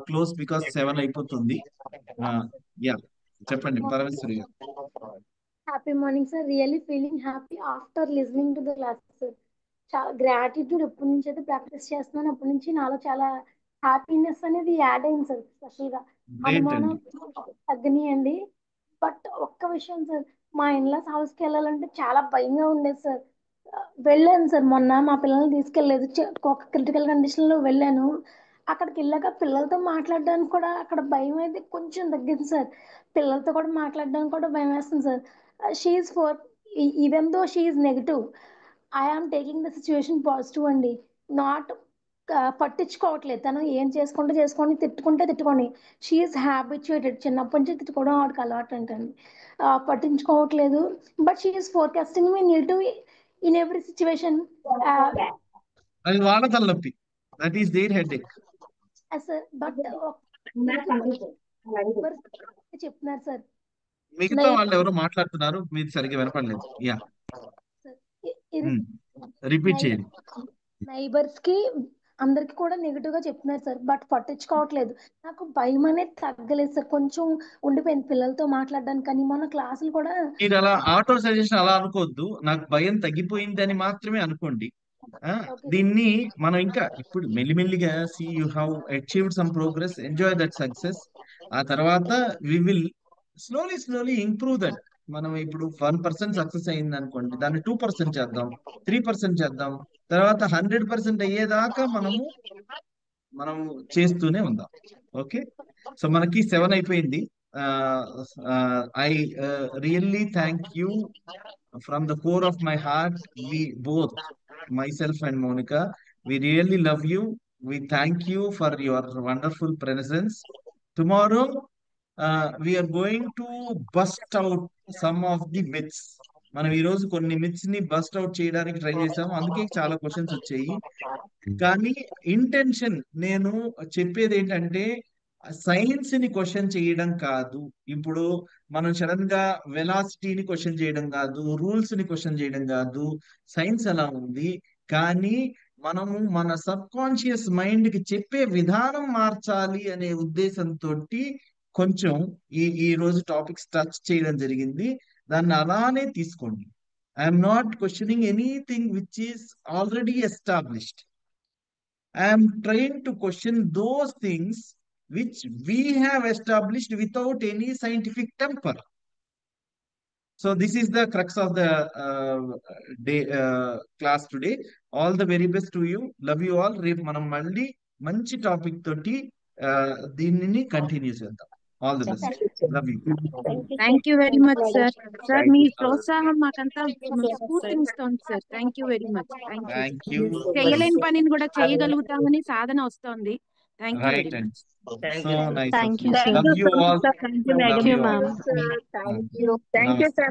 క్లోజ్ బికాస్ 7 అయిపోతుంది. యా, చెప్పండి పరమేశ్వరి గారు. Happy morning sir. Really feeling happy after listening to the classes sir. చాలా గ్రాటిట్యూడ్. ఎప్పటి నుంచి అయితే ప్రాక్టీస్ చేస్తున్నాను అప్పటి నుంచి నాలో చాలా హ్యాపీనెస్ అనేది యాడ్ అయింది సార్. స్పెషల్గా అనుమానం తగ్గనియండి. బట్ ఒక్క విషయం సార్, మా ఇన్లాస్ హౌస్కి వెళ్ళాలంటే చాలా భయంగా ఉండేది సార్. వెళ్ళాను సార్ మొన్న, మా పిల్లల్ని తీసుకెళ్ళలేదు, ఒక క్రిటికల్ కండిషన్లో వెళ్ళాను. అక్కడికి వెళ్ళాక పిల్లలతో మాట్లాడడానికి కూడా అక్కడ భయం అయితే కొంచెం తగ్గింది సార్. పిల్లలతో కూడా మాట్లాడడానికి కూడా భయం వేస్తుంది sir. She for, even though she negative, I am taking the situation positive అండి. నాట్ పట్టించుకోవట్లేదు. తను ఏం చేసుకుంటే చేసుకోండి, తిట్టుకుంటే తిట్టుకోండి. షీఈ్ హ్యాబిచుయేటెడ్, చిన్నప్పటి నుంచి తిట్టుకోవడం ఆవిడకి అలవాటు అంటండి. పట్టించుకోవట్లేదు. But she forecasting me negative in every situation. అది వాళ్ళ తలనొప్పి, that is their headache. Sir but చెప్తున్నారు సార్, మిగతా వాళ్ళు ఎవరో మాట్లాడుతున్నారు, మీరు సరిగ్గా వినపడలేదు. యా, రిపీట్ చేయండి. నైబర్స్ కి అందరికి కూడా నెగిటివ్ గా చెప్తున్నారు సార్, బట్ పట్టించుకోవట్లేదు. నాకు భయం అనేది తగ్గలేదు సార్, కొంచెం ఉండిపోయింది పిల్లలతో మాట్లాడడానికి. కానీ మన క్లాసులు కూడా మీరు అలా ఆటో సజెషన్ అలా అనుకోవద్దు. నాకు భయం తగ్గిపోయింది అని మాత్రమే అనుకోండి. దీన్ని మనం ఇంకా ఇప్పుడు మెల్లిమెల్లిగా see you have achieved some progress, enjoy that success. ఆ తర్వాత we will slowly improve that. మనం ఇప్పుడు 1% సక్సెస్ అయింది అనుకోండి, దాన్ని 2% చేద్దాం, 3% చేద్దాం, తర్వాత 100% అయ్యేదాకా మనం చేస్తూనే ఉందాం. ఓకే, సో మనకి 7 అయిపోయింది. I really thank you from the core of my heart. We both, myself and Monica, we really love you. We thank you for your wonderful presence. Tomorrow we are going to bust out some of the myths. మనం ఈ రోజు కొన్ని myths ని bust out చేయడానికి try చేసాము, అందుకే చాలా questions వచ్చాయి. కానీ ఇంటెన్షన్ నేను చెప్పేది ఏంటంటే సైన్స్ ని క్వశ్చన్ చేయడం కాదు. ఇప్పుడు మనం సడన్ గా వెలాసిటీని క్వశ్చన్ చేయడం కాదు, రూల్స్ ని క్వశ్చన్ చేయడం కాదు. సైన్స్ అలా ఉంది, కానీ మనము మన సబ్ కాన్షియస్ మైండ్ కి చెప్పే విధానం మార్చాలి అనే ఉద్దేశంతో కొంచెం ఈ రోజు టాపిక్స్ టచ్ చేయడం జరిగింది. దాన్ని అలానే తీసుకోండి. I'm not questioning anything which is already established. I'm trying to question those things which we have established without any scientific temper. So this is the crux of the day class today. All the very best to you. Love you all. Repu manam malli manchi topic toti దీనిని continue చేద్దాం. All the best. Love you. Thank you very much sir. Sir మీ ప్రోత్సాహం మాకంతా స్ఫూర్తినిస్తోంది సార్. Thank you very much. Thank you. చేయలేని పనిని కూడా చేయగలుగుతామని సాధన వస్తోంది. Thank you very much. So nice. Thank you, sir. Love you all. Thank you, madam. Love you all. Thank you. Thank you, sir.